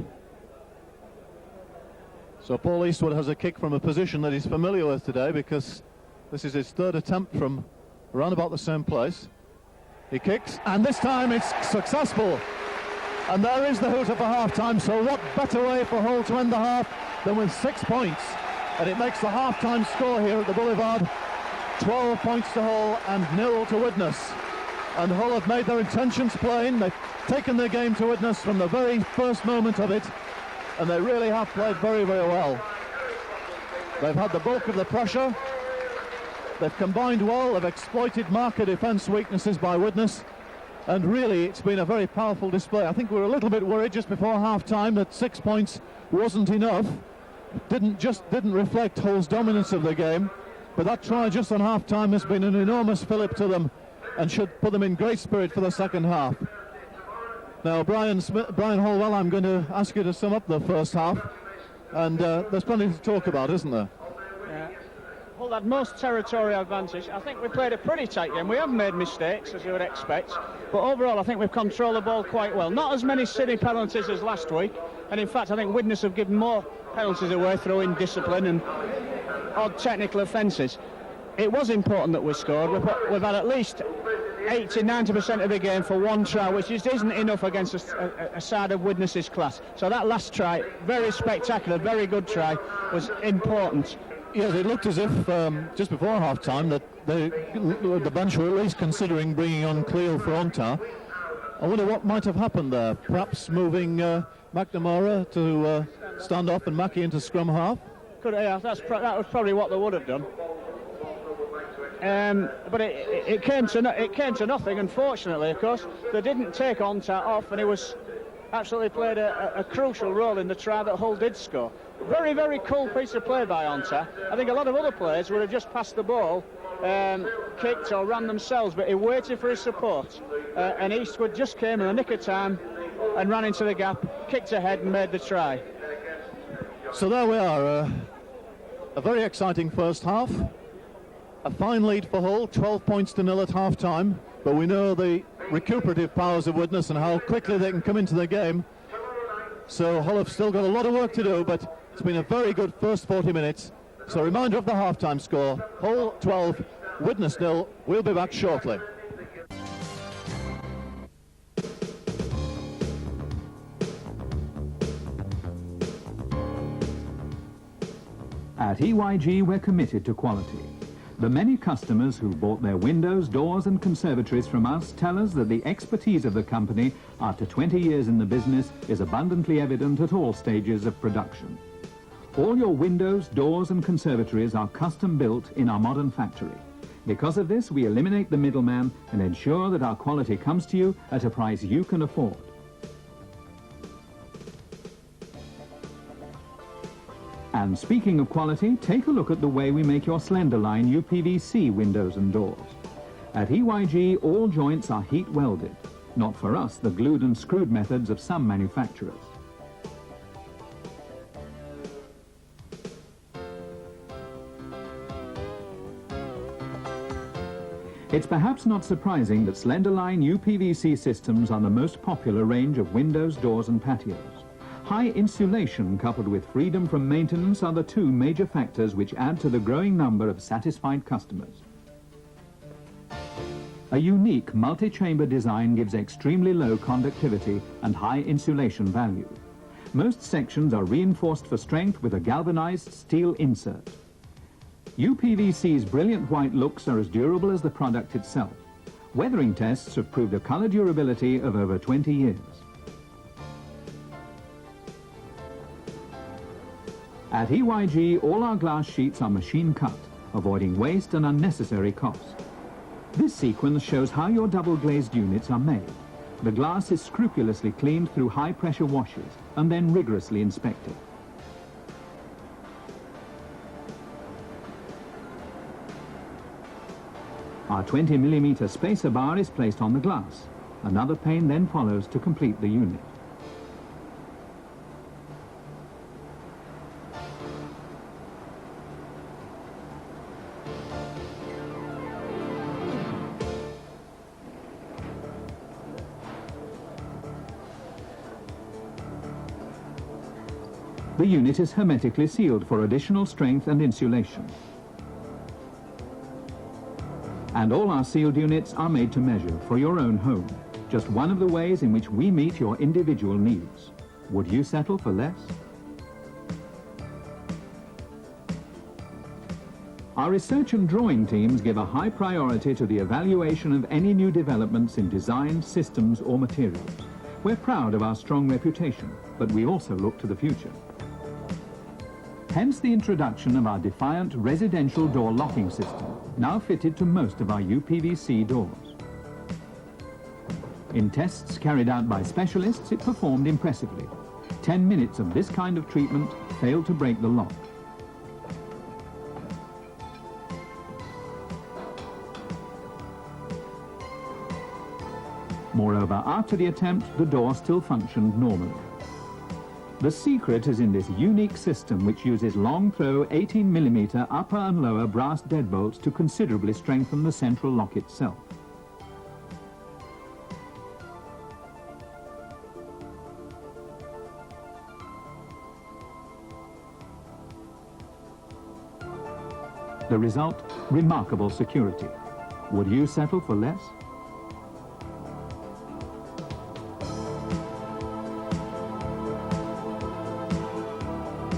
So Paul Eastwood has a kick from a position that he's familiar with today, because this is his third attempt from around about the same place. He kicks, and this time it's successful. And there is the hooter for half-time, so what better way for Hull to end the half than with 6 points. And it makes the half-time score here at the Boulevard 12 points to Hull and 0 to Widnes. And Hull have made their intentions plain. They've taken their game to Widnes from the very first moment of it, and they really have played very, very well. They've had the bulk of the pressure. They've combined well. They've exploited marker defence weaknesses by Widnes. And really, it's been a very powerful display. I think we were a little bit worried just before half-time that 6 points wasn't enough. Didn't reflect Hull's dominance of the game. But that try just on half-time has been an enormous fillip to them and should put them in great spirit for the second half. Now, Brian Hallwell, I'm going to ask you to sum up the first half. And there's plenty to talk about, isn't there? Hull had most territorial advantage. I think we played a pretty tight game. We have made mistakes, as you would expect, but overall I think we've controlled the ball quite well. Not as many silly penalties as last week, and in fact I think Widnes have given more penalties away through indiscipline and odd technical offences. It was important that we scored. We've had at least 80-90% of the game for one try, which just isn't enough against a side of Widnes' class. So that last try, very spectacular, very good try, was important. Yes, it looked as if just before half-time that the bench were at least considering bringing on Cleo for Onta. I wonder what might have happened there. Perhaps moving McNamara to stand off and Mackie into scrum half? Yeah, that was probably what they would have done. But it came to nothing. Unfortunately, of course, they didn't take Onta off, and he was absolutely played a crucial role in the try that Hull did score. Very, very cool piece of play by Onta. I think a lot of other players would have just passed the ball, kicked or ran themselves, but he waited for his support. And Eastwood just came in the nick of time and ran into the gap, kicked ahead and made the try. So there we are, a very exciting first half. A fine lead for Hull, 12 points to 0 at half-time, but we know the recuperative powers of Widnes and how quickly they can come into the game. So Hull have still got a lot of work to do, but it's been a very good first 40 minutes. So a reminder of the half-time score, Hull 12, Widnes 0. We'll be back shortly. At EYG, we're committed to quality. The many customers who bought their windows, doors and conservatories from us tell us that the expertise of the company after 20 years in the business is abundantly evident at all stages of production. All your windows, doors and conservatories are custom built in our modern factory. Because of this, we eliminate the middleman and ensure that our quality comes to you at a price you can afford. And speaking of quality, take a look at the way we make your Slenderline UPVC windows and doors. At EYG, all joints are heat welded, not for us the glued and screwed methods of some manufacturers. It's perhaps not surprising that Slenderline UPVC systems are the most popular range of windows, doors and patios. High insulation coupled with freedom from maintenance are the two major factors which add to the growing number of satisfied customers. A unique multi-chamber design gives extremely low conductivity and high insulation value. Most sections are reinforced for strength with a galvanized steel insert. UPVC's brilliant white looks are as durable as the product itself. Weathering tests have proved a color durability of over 20 years. At EYG, all our glass sheets are machine cut, avoiding waste and unnecessary cost. This sequence shows how your double-glazed units are made. The glass is scrupulously cleaned through high-pressure washes and then rigorously inspected. Our 20mm spacer bar is placed on the glass. Another pane then follows to complete the unit. The unit is hermetically sealed for additional strength and insulation. And all our sealed units are made to measure for your own home. Just one of the ways in which we meet your individual needs. Would you settle for less? Our research and drawing teams give a high priority to the evaluation of any new developments in design, systems or materials. We're proud of our strong reputation, but we also look to the future. Hence the introduction of our Defiant residential door locking system, now fitted to most of our UPVC doors. In tests carried out by specialists, it performed impressively. 10 minutes of this kind of treatment failed to break the lock. Moreover, after the attempt, the door still functioned normally. The secret is in this unique system which uses long-throw 18mm upper and lower brass deadbolts to considerably strengthen the central lock itself. The result, remarkable security. Would you settle for less?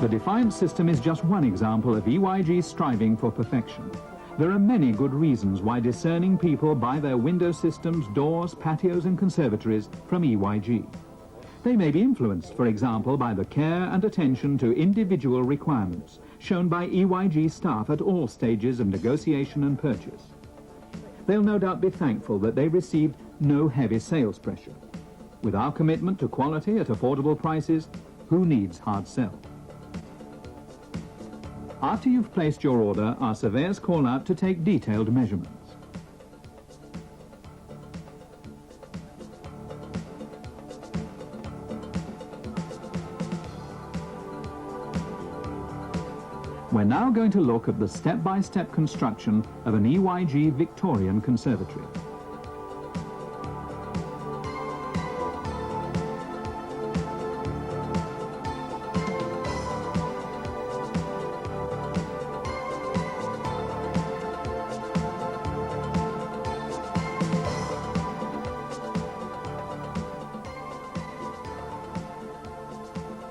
The Defiant system is just one example of EYG's striving for perfection. There are many good reasons why discerning people buy their window systems, doors, patios and conservatories from EYG. They may be influenced, for example, by the care and attention to individual requirements shown by EYG staff at all stages of negotiation and purchase. They'll no doubt be thankful that they received no heavy sales pressure. With our commitment to quality at affordable prices, who needs hard sell? After you've placed your order, our surveyors call out to take detailed measurements. We're now going to look at the step-by-step construction of an EYG Victorian conservatory.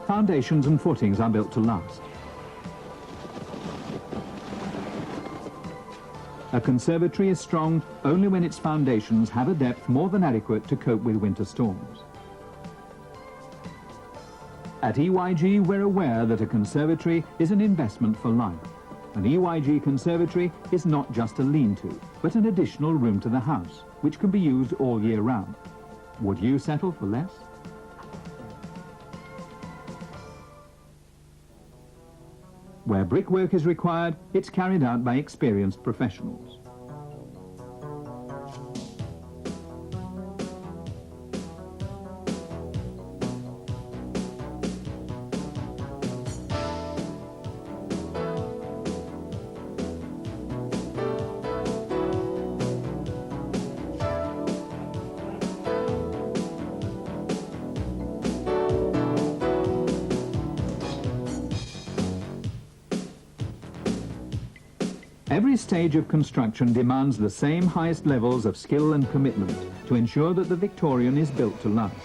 Foundations and footings are built to last. A conservatory is strong only when its foundations have a depth more than adequate to cope with winter storms. At EYG, we're aware that a conservatory is an investment for life. An EYG conservatory is not just a lean-to, but an additional room to the house, which can be used all year round. Would you settle for less? Where brickwork is required, it's carried out by experienced professionals. Every stage of construction demands the same highest levels of skill and commitment to ensure that the Victorian is built to last.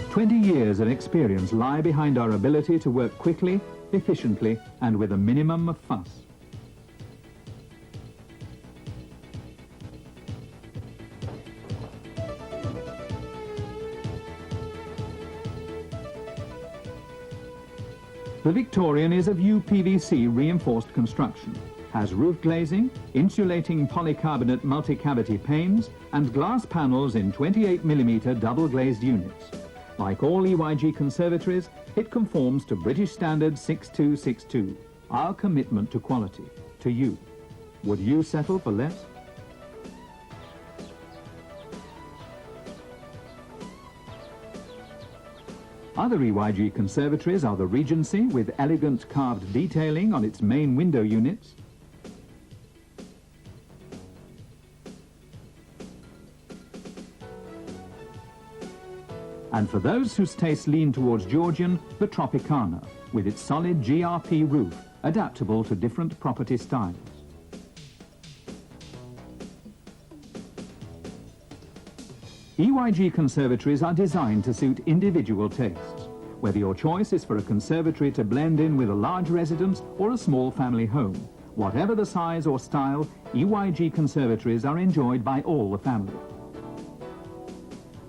"20 years of experience lie behind our ability to work quickly, efficiently, and with a minimum of fuss. The Victorian is of UPVC reinforced construction, has roof glazing, insulating polycarbonate multi-cavity panes, and glass panels in 28mm double-glazed units. Like all EYG conservatories, it conforms to British Standard 6262, our commitment to quality, to you. Would you settle for less? Other EYG conservatories are the Regency, with elegant carved detailing on its main window units, and for those whose tastes lean towards Georgian, the Tropicana, with its solid GRP roof, adaptable to different property styles. EYG conservatories are designed to suit individual tastes. Whether your choice is for a conservatory to blend in with a large residence or a small family home, whatever the size or style, EYG conservatories are enjoyed by all the family.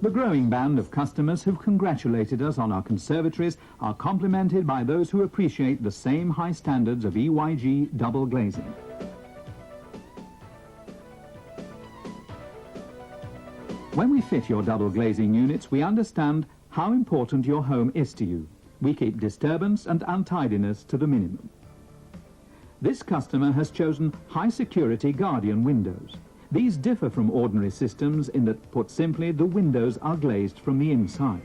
The growing band of customers who've congratulated us on our conservatories are complemented by those who appreciate the same high standards of EYG double glazing. When we fit your double glazing units, we understand how important your home is to you. We keep disturbance and untidiness to the minimum. This customer has chosen high-security Guardian windows. These differ from ordinary systems in that, put simply, the windows are glazed from the inside.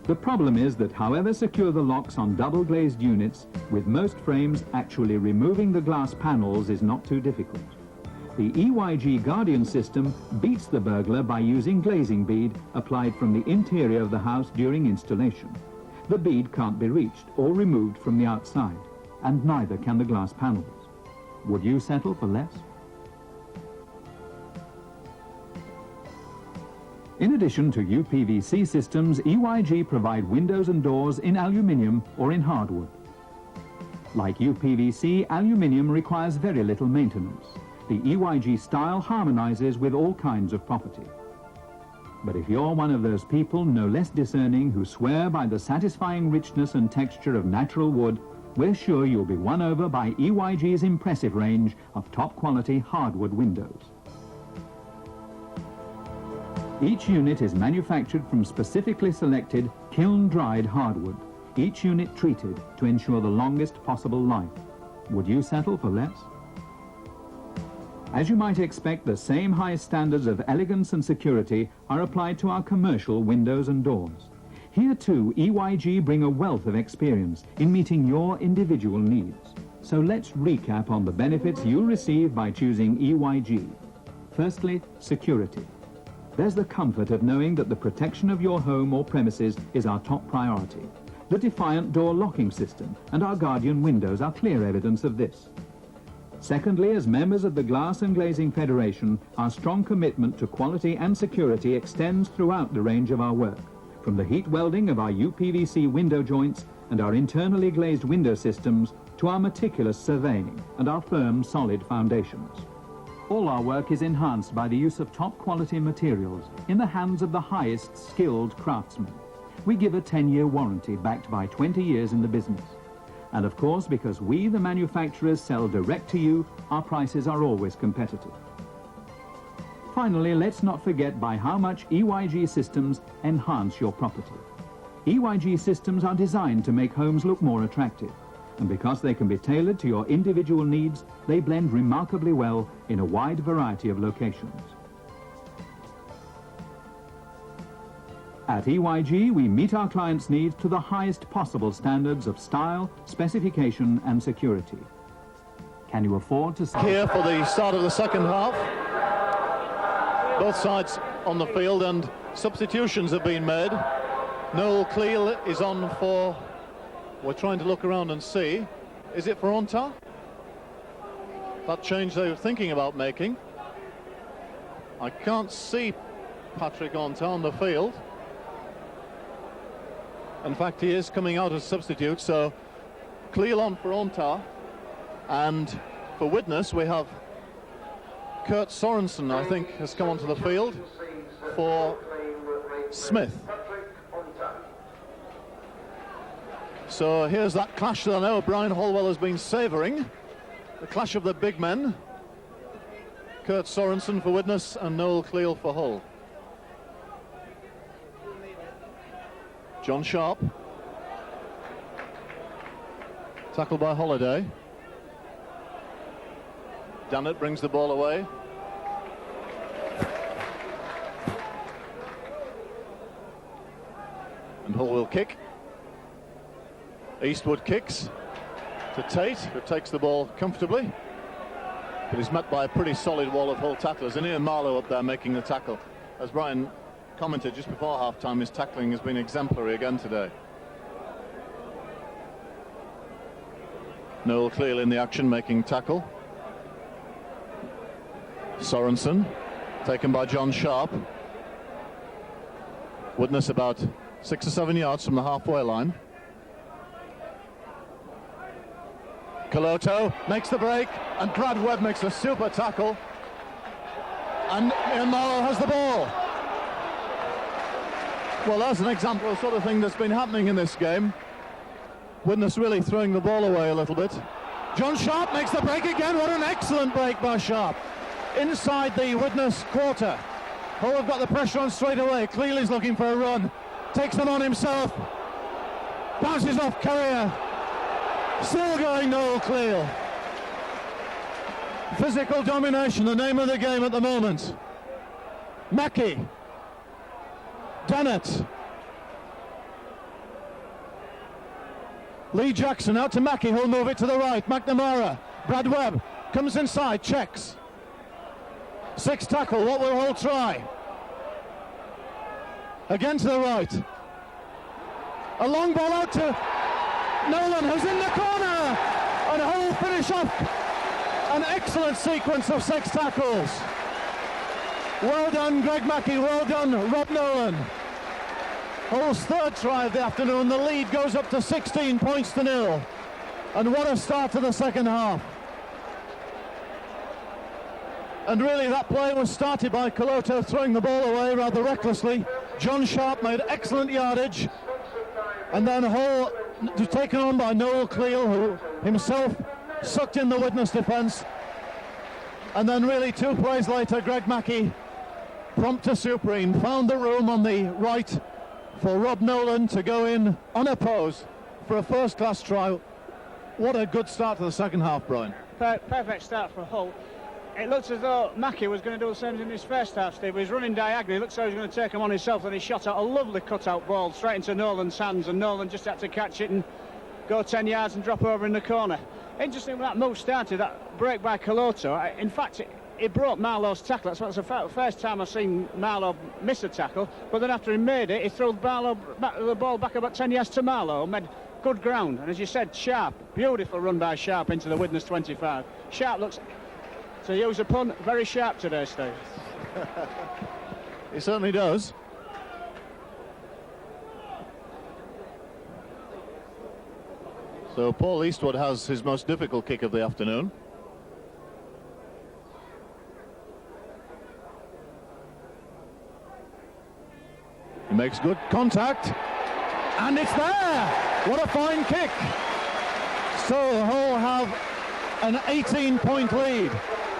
The problem is that however secure the locks on double-glazed units, with most frames actually removing the glass panels is not too difficult. The EYG Guardian system beats the burglar by using glazing bead applied from the interior of the house during installation. The bead can't be reached or removed from the outside, and neither can the glass panels. Would you settle for less? In addition to UPVC systems, EYG provide windows and doors in aluminium or in hardwood. Like UPVC, aluminium requires very little maintenance. The EYG style harmonizes with all kinds of property. But if you're one of those people no less discerning who swear by the satisfying richness and texture of natural wood, we're sure you'll be won over by EYG's impressive range of top-quality hardwood windows. Each unit is manufactured from specifically selected kiln-dried hardwood, each unit treated to ensure the longest possible life. Would you settle for less? As you might expect, the same high standards of elegance and security are applied to our commercial windows and doors. Here too, EYG bring a wealth of experience in meeting your individual needs. So let's recap on the benefits you'll receive by choosing EYG. Firstly, security. There's the comfort of knowing that the protection of your home or premises is our top priority. The Defiant door locking system and our Guardian windows are clear evidence of this. Secondly, as members of the Glass and Glazing Federation, our strong commitment to quality and security extends throughout the range of our work, from the heat welding of our UPVC window joints and our internally glazed window systems to our meticulous surveying and our firm, solid foundations. All our work is enhanced by the use of top-quality materials in the hands of the highest skilled craftsmen. We give a 10-year warranty backed by 20 years in the business. And of course, because we, the manufacturers, sell direct to you, our prices are always competitive. Finally, let's not forget by how much EYG systems enhance your property. EYG systems are designed to make homes look more attractive, and because they can be tailored to your individual needs, they blend remarkably well in a wide variety of locations. At EYG, we meet our clients' needs to the highest possible standards of style, specification and security. Can you afford to... Here for the start of the second half. Both sides on the field and substitutions have been made. Noel Cleal is on for... We're trying to look around and see. Is it for Onta? That change they were thinking about making. I can't see Patrick Onta on the field. In fact, he is coming out as substitute, so Cleal on for Onta, and for Widnes we have Kurt Sorensen, I think, has come onto the field for Smith. So here's that clash that I know Brian Holwell has been savouring, the clash of the big men. Kurt Sorensen for Widnes and Noel Cleal for Hull. John Sharp. Tackled by Holiday. Dannett brings the ball away. And Hull will kick. Eastwood kicks to Tate, who takes the ball comfortably, but is met by a pretty solid wall of Hull tacklers. And Ian Marlowe up there making the tackle. As Brian commented just before half-time, his tackling has been exemplary again today. Noel Cleal in the action, making tackle. Sorensen, taken by John Sharp. Widnes about 6 or 7 yards from the halfway line. Coloto makes the break, and Brad Webb makes a super tackle. And Ian Marlowe has the ball. Well, that's an example of the sort of thing that's been happening in this game. Widnes really throwing the ball away a little bit. John Sharp makes the break again. What an excellent break by Sharp. Inside the Widnes quarter. Hull have got the pressure on straight away. Cleely's looking for a run. Takes them on himself. Bounces off Courier. Still going Noel Cleal. Physical domination, the name of the game at the moment. Mackey. Dennett. Lee Jackson out to Mackey, who'll move it to the right. McNamara. Brad Webb comes inside, checks. Six tackle, what will Hull try? Again to the right. A long ball out to Nolan, who's in the corner. And Hull finish off an excellent sequence of six tackles. Well done, Greg Mackey. Well done, Rob Nolan. Hull's third try of the afternoon. The lead goes up to 16 points to 0. And what a start to the second half. And really that play was started by Coloto throwing the ball away rather recklessly. John Sharp made excellent yardage. And then Hull was taken on by Noel Cleal, who himself sucked in the Widnes defence. And then really 2 plays later, Greg Mackey, prompt to supreme, found the room on the right for Rob Nolan to go in unopposed for a first-class try. What a good start to the second half, Brian. Perfect start for Hull. It looks as though Mackey was going to do the same in his first half, Steve. He was running diagonally. It looks like he was going to take him on himself, and he shot out a lovely cut-out ball straight into Nolan's hands, and Nolan just had to catch it and go 10 yards and drop over in the corner. Interesting when that move started, that break by Coloto. In fact, it broke Marlowe's tackle. That's the first time I've seen Marlowe miss a tackle. But then after he made it, he threw the ball back about 10 yards to Marlowe, made good ground. And as you said, Sharp, beautiful run by Sharp into the Widnes 25. Sharp looks, to use a pun, very sharp today, Steve. He certainly does. So Paul Eastwood has his most difficult kick of the afternoon. He makes good contact, and it's there! What a fine kick! So Hull have an 18-point lead.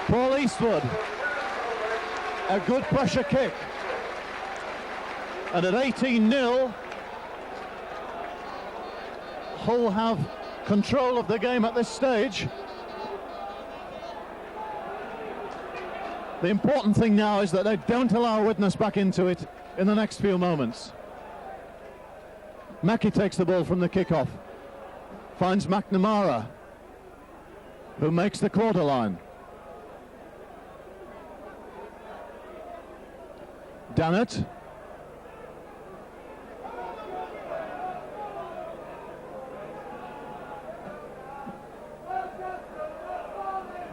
Paul Eastwood, a good pressure kick. And at 18-0, Hull have control of the game at this stage. The important thing now is that they don't allow Widnes back into it in the next few moments. Mackey takes the ball from the kickoff, finds McNamara, who makes the quarter line. Dennett.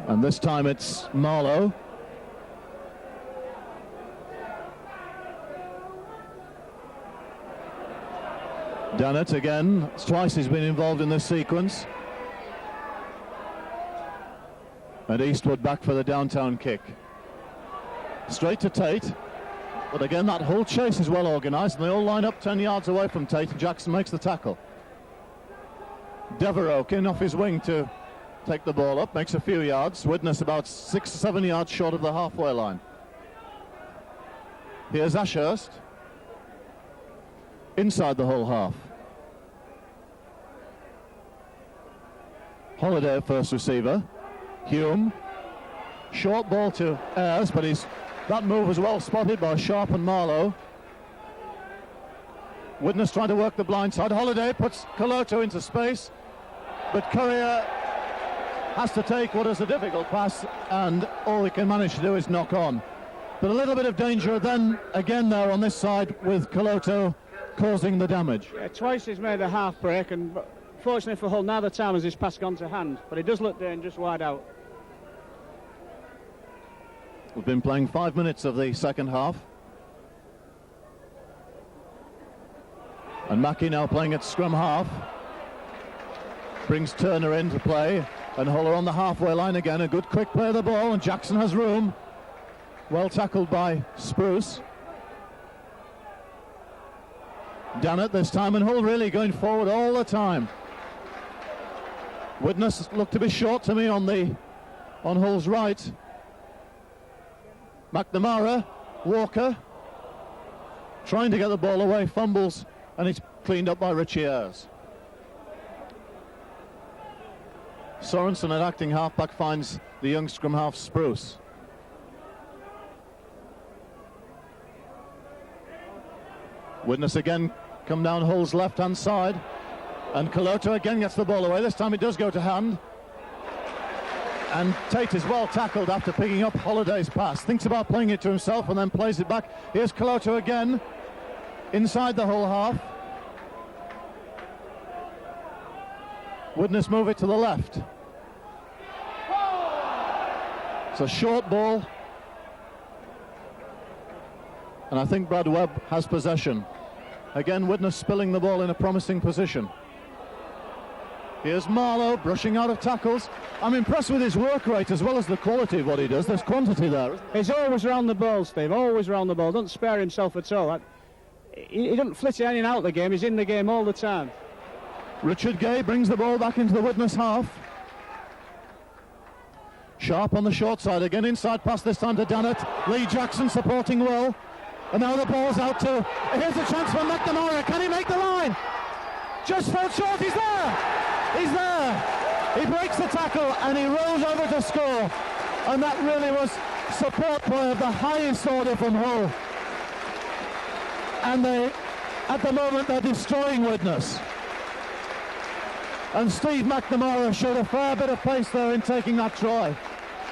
And this time it's Marlowe. Dennett again, twice he's been involved in this sequence. And Eastwood back for the downtown kick. Straight to Tate. But again, that whole chase is well organised, and they all line up 10 yards away from Tate, and Jackson makes the tackle. Devereaux in off his wing to take the ball up, makes a few yards. Widnes about 6 or 7 yards short of the halfway line. Here's Ashurst. Inside the whole half. Holiday at first receiver. Hume. Short ball to Ayres, but that move was well spotted by Sharp and Marlowe. Widnes trying to work the blind side. Holiday puts Coloto into space, but Courier has to take what is a difficult pass, and all he can manage to do is knock on. But a little bit of danger then again there on this side with Coloto causing the damage. Yeah, twice he's made a half break, and fortunately for Hull, neither time has his pass gone to hand, but it does look dangerous wide out. We've been playing 5 minutes of the second half. And Mackey now playing at scrum half. Brings Turner into play, and Hull are on the halfway line again. A good quick play of the ball, and Jackson has room. Well tackled by Spruce. Dennett this time, and Hull really going forward all the time. Widnes looked to be short to me on Hull's right. McNamara Walker trying to get the ball away, fumbles, and it's cleaned up by Richie Ayres. Sorensen at acting halfback finds the young scrum half Spruce. Widnes again come down Hull's left-hand side, and Koloto again gets the ball away. This time it does go to hand, and Tate is well tackled after picking up Holiday's pass. Thinks about playing it to himself and then plays it back. Here's Koloto again inside the Hull half. Widnes move it to the left. It's a short ball, and I think Brad Webb has possession. Again, Widnes spilling the ball in a promising position. Here's Marlowe brushing out of tackles. I'm impressed with his work rate as well as the quality of what he does. There's quantity there. He's always around the ball, Steve, always around the ball. Doesn't spare himself at all. He doesn't flit in and out of the game. He's in the game all the time. Richard Gay brings the ball back into the Widnes half. Sharp on the short side again, inside pass this time to Dannett. Lee Jackson supporting well. And now the ball's out to... Here's a chance for McNamara. Can he make the line? Just fell short. He's there. He's there. He breaks the tackle and he rolls over to score. And that really was support play of the highest order from Hull. And at the moment, they're destroying Widnes. And Steve McNamara showed a fair bit of pace there in taking that try.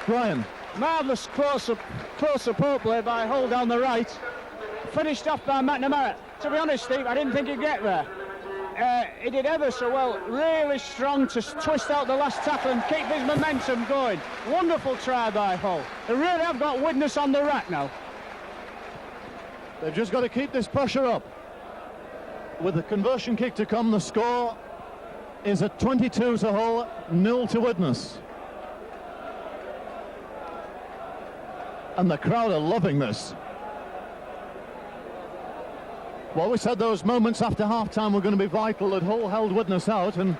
Brian. Marvellous close support play by Hull down the right. Finished off by McNamara. To be honest, Steve, I didn't think he'd get there. He did ever so well. Really strong to twist out the last tackle and keep his momentum going. Wonderful try by Hull. They really have got Widnes on the rack now. They've just got to keep this pressure up. With the conversion kick to come, the score is at 22 to Hull, 0 to Widnes. And the crowd are loving this. Well, we said those moments after half-time were going to be vital, that Hull held Widnes out, and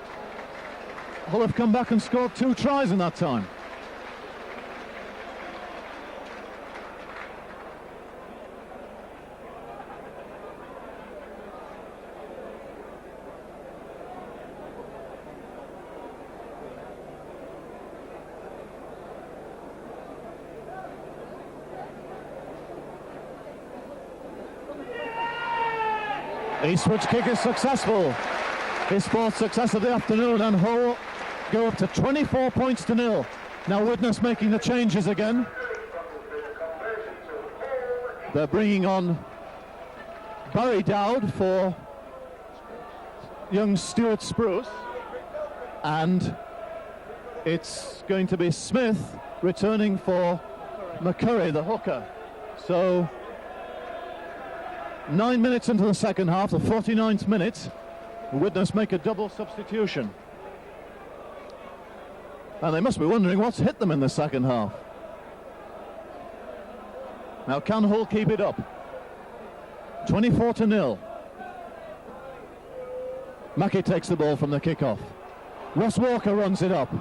Hull have come back and scored 2 tries in that time. Eastwood's kick is successful. His 4th success of the afternoon, and Hull go up to 24 points to 0. Now Widnes making the changes again. They're bringing on Barry Dowd for young Stuart Spruce, and it's going to be Smith returning for McCurry, the hooker. So 9 minutes into the second half, the 49th minute, Widnes make a double substitution. And they must be wondering what's hit them in the second half. Now can Hull keep it up? 24 to 0. Mackie takes the ball from the kickoff. Ross Walker runs it up.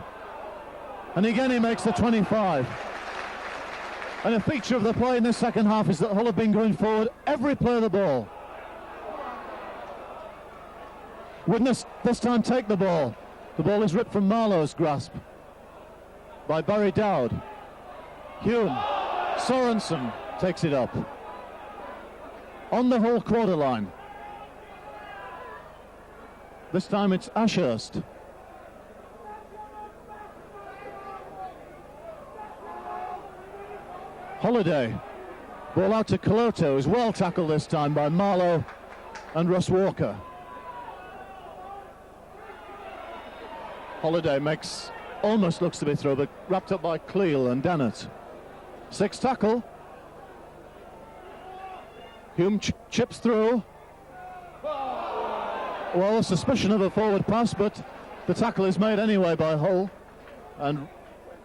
And again he makes the 25. And a feature of the play in this second half is that Hull have been going forward every play of the ball. Widnes this time take the ball. The ball is ripped from Marlowe's grasp by Barry Dowd. Hume, Sorensen takes it up. On the Hull quarter line. This time it's Ashurst. Holiday, ball out to Koloto, who's well tackled this time by Marlowe and Russ Walker. Holiday makes, almost looks to be through, but wrapped up by Cleal and Dannett. 6 tackle. Hume chips through. Well, a suspicion of a forward pass, but the tackle is made anyway by Hull, and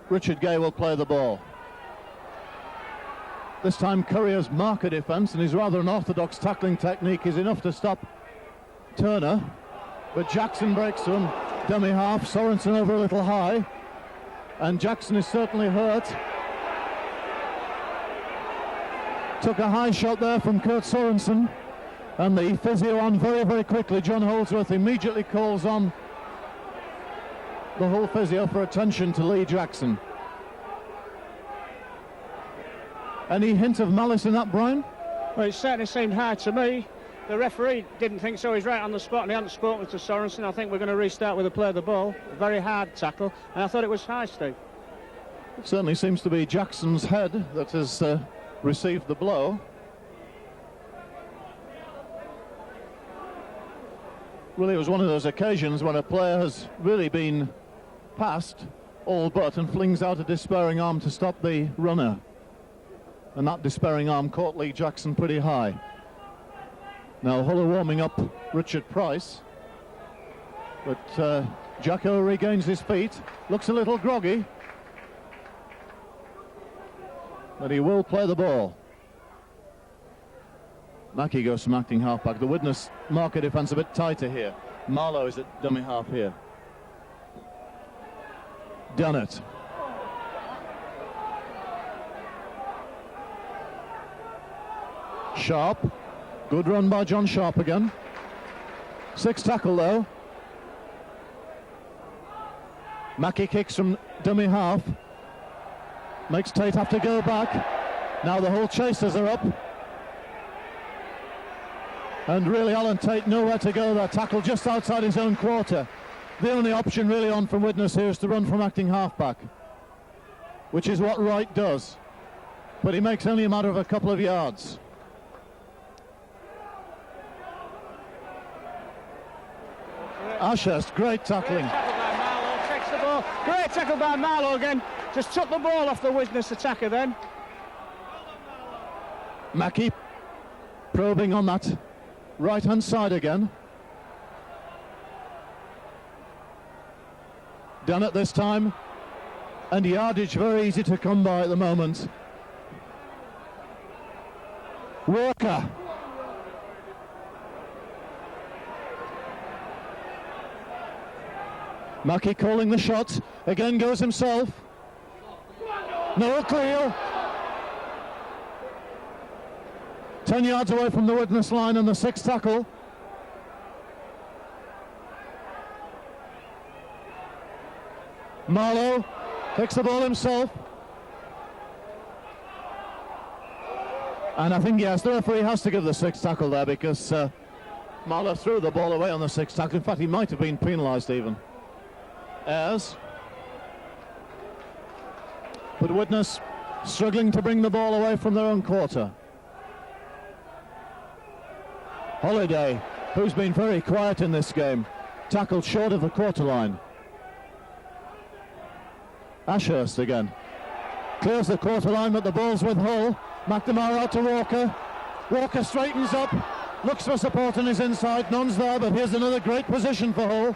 Richard Gay will play the ball. This time Currier's marker defence and his rather unorthodox tackling technique is enough to stop Turner, but Jackson breaks to him, dummy half, Sorensen over a little high, and Jackson is certainly hurt. Took a high shot there from Kurt Sorensen, and the physio on very, very quickly. John Holdsworth immediately calls on the Hull physio for attention to Lee Jackson. Any hint of malice in that, Brian? Well, it certainly seemed hard to me. The referee didn't think so. He's right on the spot, and he hadn't spoken to Sorensen. I think we're going to restart with a play of the ball. A very hard tackle, and I thought it was high, Steve. It certainly seems to be Jackson's head that has received the blow. Really, it was one of those occasions when a player has really been passed all but and flings out a despairing arm to stop the runner. And that despairing arm caught Lee Jackson pretty high. Now Hull are warming up Richard Price, but Jacko regains his feet, looks a little groggy, but he will play the ball. Mackey goes from acting halfback. The Widnes marker defence a bit tighter here. Marlowe is at dummy half here. Dunnett. Sharp. Good run by John Sharp again. 6 tackle though. Mackey kicks from dummy half. Makes Tate have to go back. Now the Hull chasers are up. And really Alan Tate nowhere to go there. Tackle just outside his own quarter. The only option really on from Widnes here is to run from acting halfback, which is what Wright does. But he makes only a matter of a couple of yards. Ashurst, great tackling. Great tackle by Marlowe, takes the ball. Great tackle by Marlowe again. Just took the ball off the Widnes attacker then. Mackey probing on that right-hand side again. Done it this time. And yardage very easy to come by at the moment. Walker. Mackey calling the shot. Again goes himself. No clear. 10 yards away from the Widnes line and the 6th tackle. Marlowe takes the ball himself. And I think, yes, the referee has to give the 6th tackle there because Marlowe threw the ball away on the 6th tackle. In fact, he might have been penalised even. Ayres. But Widnes struggling to bring the ball away from their own quarter. Holiday, who's been very quiet in this game, tackled short of the quarter line. Ashurst again. Clears the quarter line, but the ball's with Hull. McNamara out to Walker. Walker straightens up, looks for support on his inside. None's there, but here's another great position for Hull.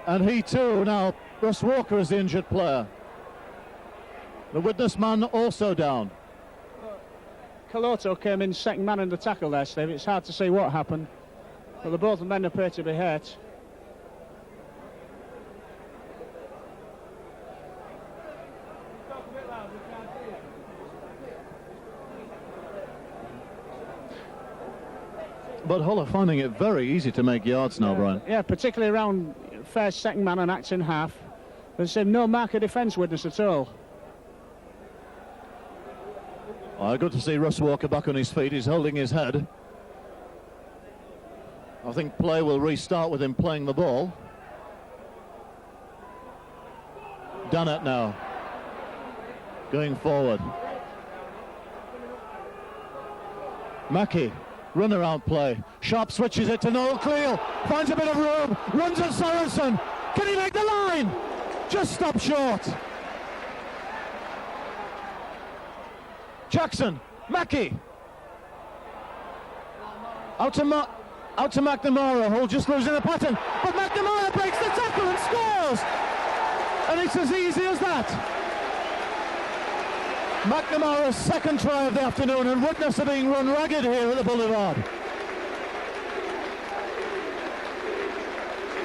And he too, now, Russ Walker is the injured player. The Widnes man also down. Caloto came in second man in the tackle there, Steve. It's hard to see what happened, but the both men appear to be hurt. But Hull are finding it very easy to make yards now, Brian. Yeah, particularly around first, second man and acting half. There's no marker defence Widnes at all. Good to see Russ Walker back on his feet. He's holding his head. I think play will restart with him playing the ball. Dunnett now. Going forward. Mackey. Run around play. Sharp switches it to Noel Cleal. Finds a bit of room. Runs at Sorensen. Can he make the line? Just stop short. Jackson. Mackey. Out to McNamara. Hull just losing the pattern. But McNamara breaks the tackle and scores. And it's as easy as that. McNamara's second try of the afternoon, and Widnes are being run ragged here at the Boulevard.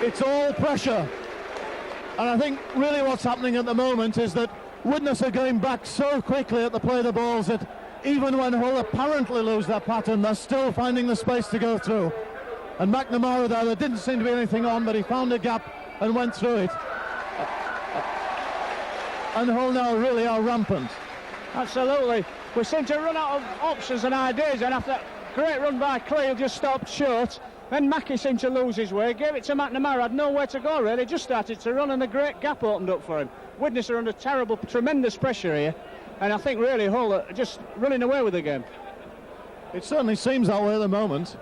It's all pressure. And I think really what's happening at the moment is that Widnes are going back so quickly at the play of the balls that even when Hull apparently lose their pattern, they're still finding the space to go through. And McNamara there didn't seem to be anything on, but he found a gap and went through it. And Hull now really are rampant. Absolutely. We seem to run out of options and ideas, and after that great run by Cleo, just stopped short. Then Mackie seemed to lose his way, gave it to McNamara, had nowhere to go really, just started to run and a great gap opened up for him. Widnes are under tremendous pressure here, and I think really Hull are just running away with the game. It certainly seems that way at the moment.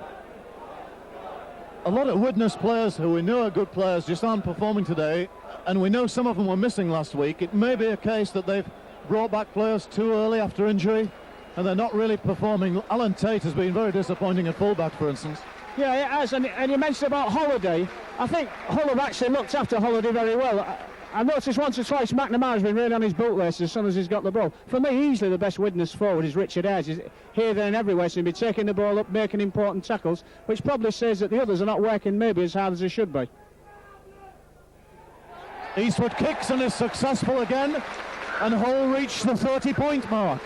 A lot of Widnes players who we know are good players just aren't performing today, and we know some of them were missing last week. It may be a case that they've brought back players too early after injury, and they're not really performing. Alan Tate has been very disappointing at fullback, for instance. Yeah, it has, and you mentioned about Holiday. I think Hull have actually looked after Holiday very well. I noticed once or twice McNamara's been really on his bootlaces as soon as he's got the ball. For me, easily the best Widnes forward is Richard Ayres. He's here, there and everywhere, so he'll be taking the ball up, making important tackles, which probably says that the others are not working maybe as hard as they should be. Eastwood kicks and is successful again, and Hull reach the 30-point mark.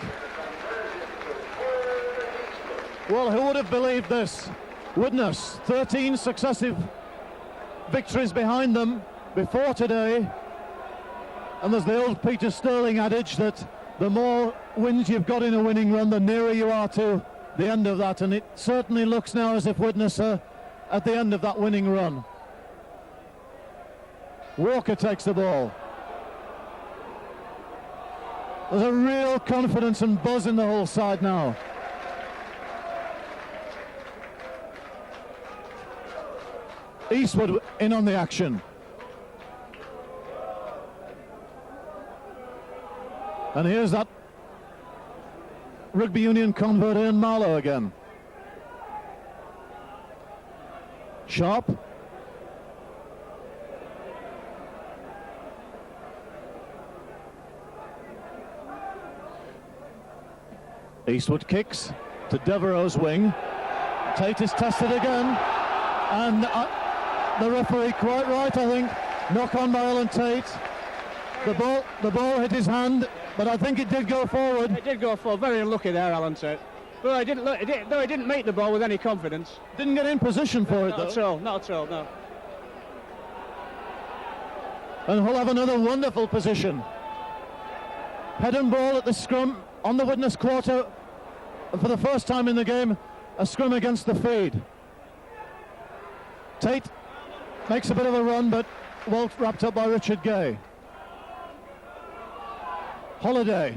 Well, who would have believed this? Widnes, 13 successive victories behind them before today, and there's the old Peter Sterling adage that the more wins you've got in a winning run, the nearer you are to the end of that, and it certainly looks now as if Widnes are at the end of that winning run. Walker takes the ball. There's a real confidence and buzz in the whole side now. Eastwood in on the action. And here's that rugby union convert Ian Marlowe again. Sharp. Eastwood kicks to Devereux's wing. Tate is tested again, and the referee quite right, I think. Knock on by Alan Tate. The ball hit his hand, but I think it did go forward. It did go forward. Very unlucky there, Alan Tate. Well, he didn't meet the ball with any confidence. Didn't get in position for it, though. Not at all, no. And Hull have another wonderful position. Head and ball at the scrum on the Widnes quarter. And for the first time in the game, a scrum against the feed. Tate makes a bit of a run, but well wrapped up by Richard Gay. Holiday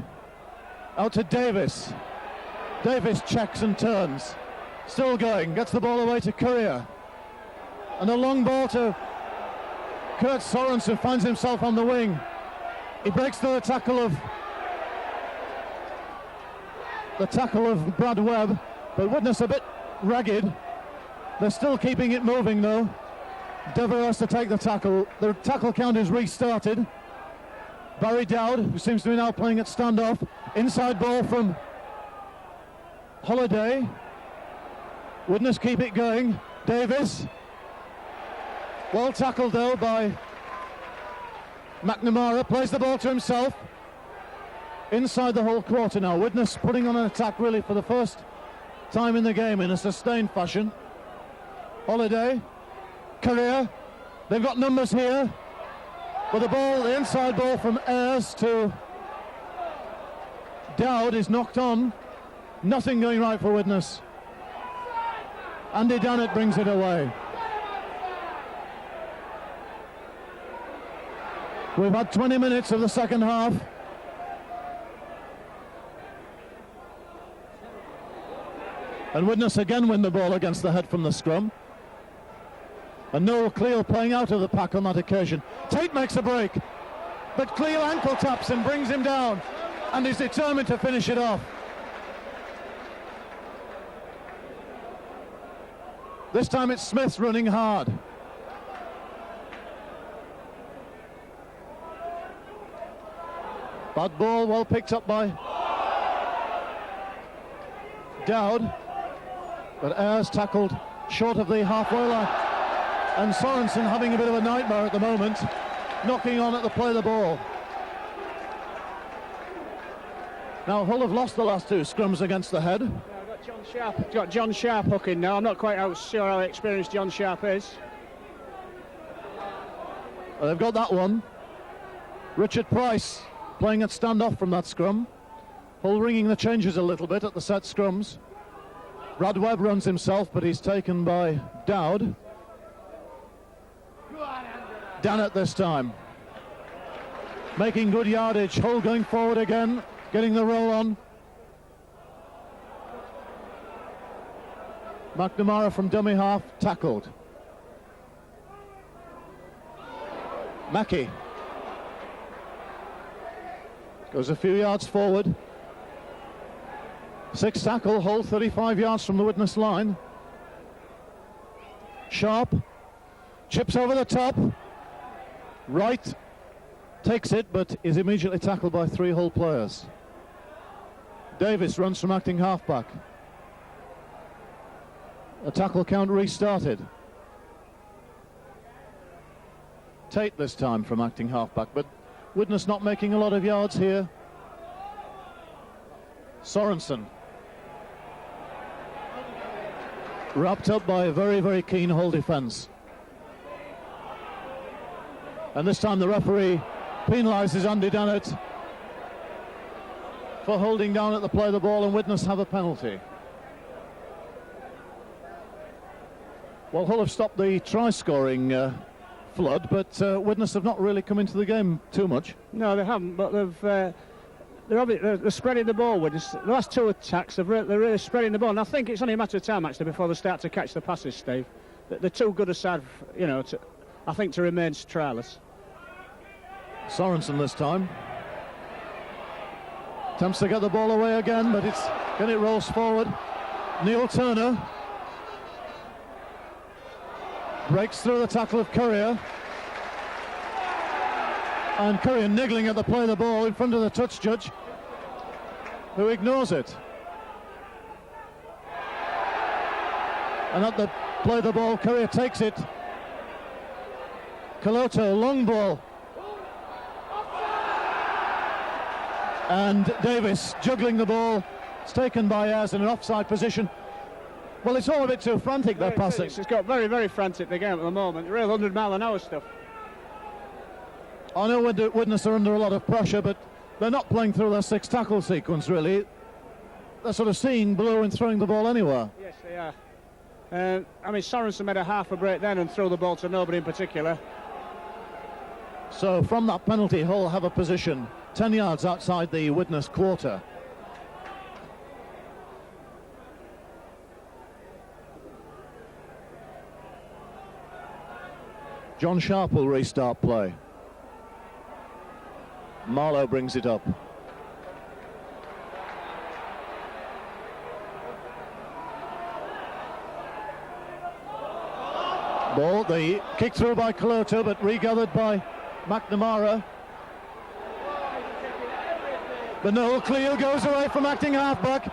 out to Davis. Davis checks and turns. Still going, gets the ball away to Courier. And a long ball to Kurt Sorensen, finds himself on the wing. He breaks through the tackle of Brad Webb, but Widnes a bit ragged. They're still keeping it moving though. Devereux has to take the tackle. The tackle count is restarted. Barry Dowd, who seems to be now playing at standoff. Inside ball from Holiday. Widnes keep it going. Davis. Well tackled though by McNamara. Plays the ball to himself. Inside the whole quarter now. Widnes putting on an attack really for the first time in the game in a sustained fashion. Holiday. Courier. They've got numbers here. But the inside ball from Ayres to Dowd is knocked on. Nothing going right for Widnes. Andy Dannett brings it away. We've had 20 minutes of the second half. And Widnes again win the ball against the head from the scrum. And Noel Cleal playing out of the pack on that occasion. Tate makes a break, but Cleal ankle taps him, brings him down, and is determined to finish it off. This time it's Smith running hard. Bad ball, well picked up by Dowd, but Ayres tackled short of the halfway line. And Sorensen having a bit of a nightmare at the moment, knocking on at the play of the ball. Now Hull have lost the last 2 scrums against the head. Yeah, got John Sharp hooking now. I'm not quite sure how experienced John Sharp is. Well, they've got that one. Richard Price playing at standoff from that scrum. Hull ringing the changes a little bit at the set scrums. Brad Webb runs himself, but he's taken by Dowd. Dannett this time. Making good yardage. Hull going forward again, getting the roll on. McNamara from dummy half, tackled. Mackey goes a few yards forward. 6 tackle, Hull 35 yards from the witness line. Sharp chips over the top. Wright takes it, but is immediately tackled by 3 Hull players. Davis runs from acting halfback. A tackle count restarted. Tate this time from acting halfback, but Widnes not making a lot of yards here. Sorensen wrapped up by a very, very keen Hull defence. And this time the referee penalises Andy Dannett for holding down at the play of the ball, and Widnes have a penalty. Well, Hull have stopped the try-scoring flood, but Widnes have not really come into the game too much. No, they haven't, but they're spreading the ball. The last 2 attacks, they're really spreading the ball, and I think it's only a matter of time, actually, before they start to catch the passes, Steve. They're too good a side, you know, I think, to remain trailless. Sorensen this time. Attempts to get the ball away again, but it rolls forward. Neil Turner breaks through the tackle of Courier. And Courier niggling at the play of the ball in front of the touch judge, who ignores it. And at the play of the ball, Courier takes it. Coloto, long ball. And Davis juggling the ball. It's taken by Ayres in an offside position. Well, it's all a bit too frantic, their passing. It's got very, very frantic, the game at the moment. Real 100-mile-an-hour stuff. I know Widnes are under a lot of pressure, but they're not playing through their 6 tackle sequence, really. They're sort of seeing blue and throwing the ball anywhere. Yes, they are. I mean, Sorensen made a half a break then and threw the ball to nobody in particular. So from that penalty, Hull have a position 10 yards outside the Widnes quarter. John Sharp will restart play. Marlowe brings it up. Ball, the kick through by Coloto, but regathered by McNamara. But no, Cleo goes away from acting halfback.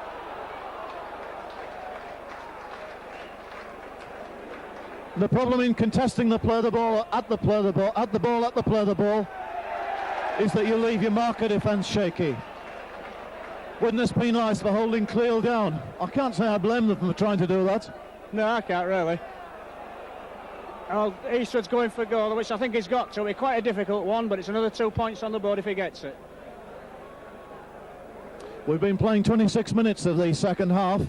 The problem in contesting the play of the ball at the play of the ball, at the ball, at the play of the ball, is that you leave your marker defence shaky. Widnes penalised for holding Cleo down. I can't say I blame them for trying to do that. No, I can't really. Well, Eastwood's going for a goal, which I think he's got to. It'll be quite a difficult one, but it's another 2 points on the board if he gets it. We've been playing 26 minutes of the second half.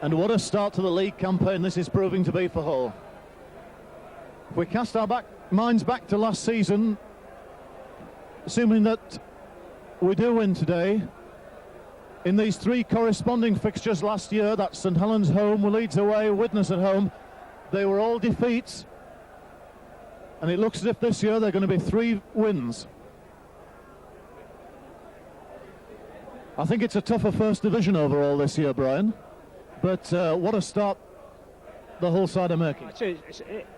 And what a start to the league campaign this is proving to be for Hull. If we cast our minds back to last season, assuming that we do win today, in these 3 corresponding fixtures last year, that's St Helens home, Leeds away, Widnes at home, they were all defeats. And it looks as if this year they're going to be 3 wins. I think it's a tougher first division overall this year, Brian. But what a start the Hull side are making.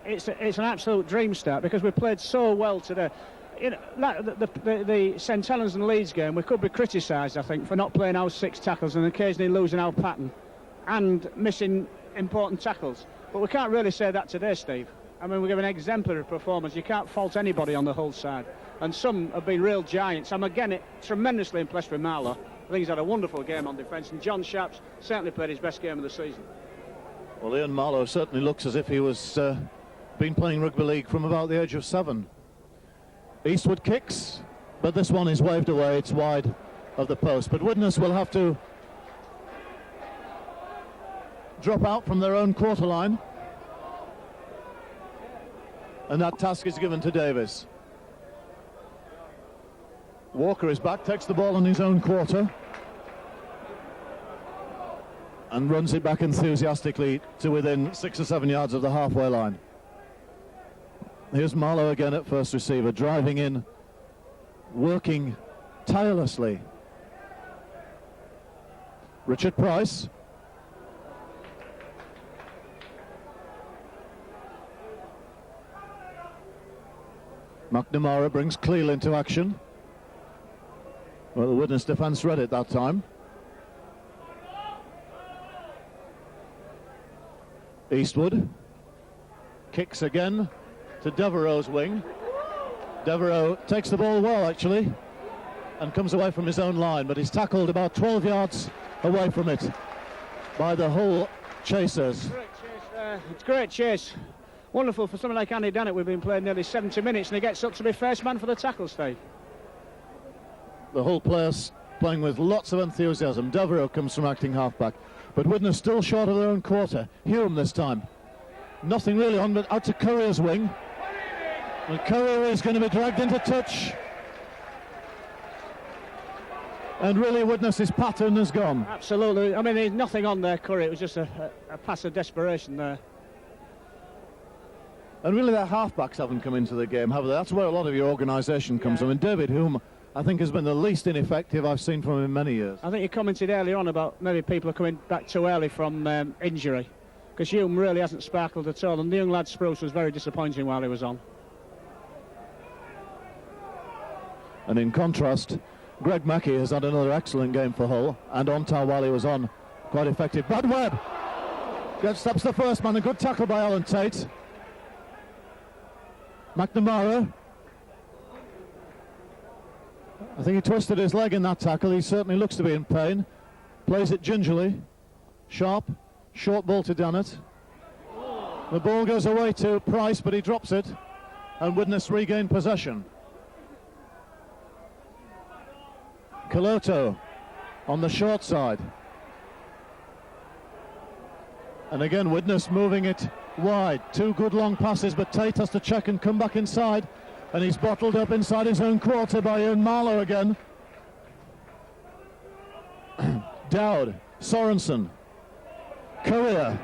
It's an absolute dream start because we played so well today. You know, the St Helens and Leeds game, we could be criticised, I think, for not playing our 6 tackles and occasionally losing our pattern and missing important tackles. But we can't really say that today, Steve. I mean, we give an exemplary performance. You can't fault anybody on the Hull side. And some have been real giants. I'm again tremendously impressed with Marlow. I think he's had a wonderful game on defence, and John Sharp's certainly played his best game of the season. Well, Ian Marlow certainly looks as if he was been playing rugby league from about the age of 7. Eastwood kicks, but this one is waved away. It's wide of the post. But Widnes will have to drop out from their own quarter line. And that task is given to Davis. Walker is back, takes the ball in his own quarter and runs it back enthusiastically to within 6 or 7 yards of the halfway line. Here's Marlow again at first receiver, driving in, working tirelessly. Richard Price. McNamara brings Cleal into action. Well, the Widnes defence read it that time. Eastwood kicks again to Devereux's wing. Devereux takes the ball well, actually, and comes away from his own line, but he's tackled about 12 yards away from it by the Hull chasers. It's great chase. Wonderful for someone like Andy Dennett. We've been playing nearly 70 minutes, and he gets up to be first man for the tackle, Steve. The Hull players playing with lots of enthusiasm. Devereux comes from acting halfback, but Widnes still short of their own quarter. Hume this time. Nothing really on, but out to Courier's wing. And Courier is going to be dragged into touch. And really Widnes' pattern has gone. Absolutely. I mean, there's nothing on there, Courier. It was just a pass of desperation there. And really their halfbacks haven't come into the game, have they? That's where a lot of your organisation comes from. And David Hume, I think, has been the least ineffective I've seen from him in many years. I think you commented earlier on about maybe people are coming back too early from injury, because Hume really hasn't sparkled at all, and the young lad Spruce was very disappointing while he was on. And in contrast, Greg Mackey has had another excellent game for Hull, and Ontar while he was on, quite effective. Brad Webb stops the first man, a good tackle by Alan Tate. McNamara, I think he twisted his leg in that tackle. He certainly looks to be in pain. Plays it gingerly. Sharp, short ball to Dennett. The ball goes away to Price, but he drops it, and Widnes regain possession. Coloto on the short side. And again, Widnes moving it wide. 2 good long passes, but Tate has to check and come back inside. And he's bottled up inside his own quarter by Ian Marlow again. Dowd, Sorensen, Courier,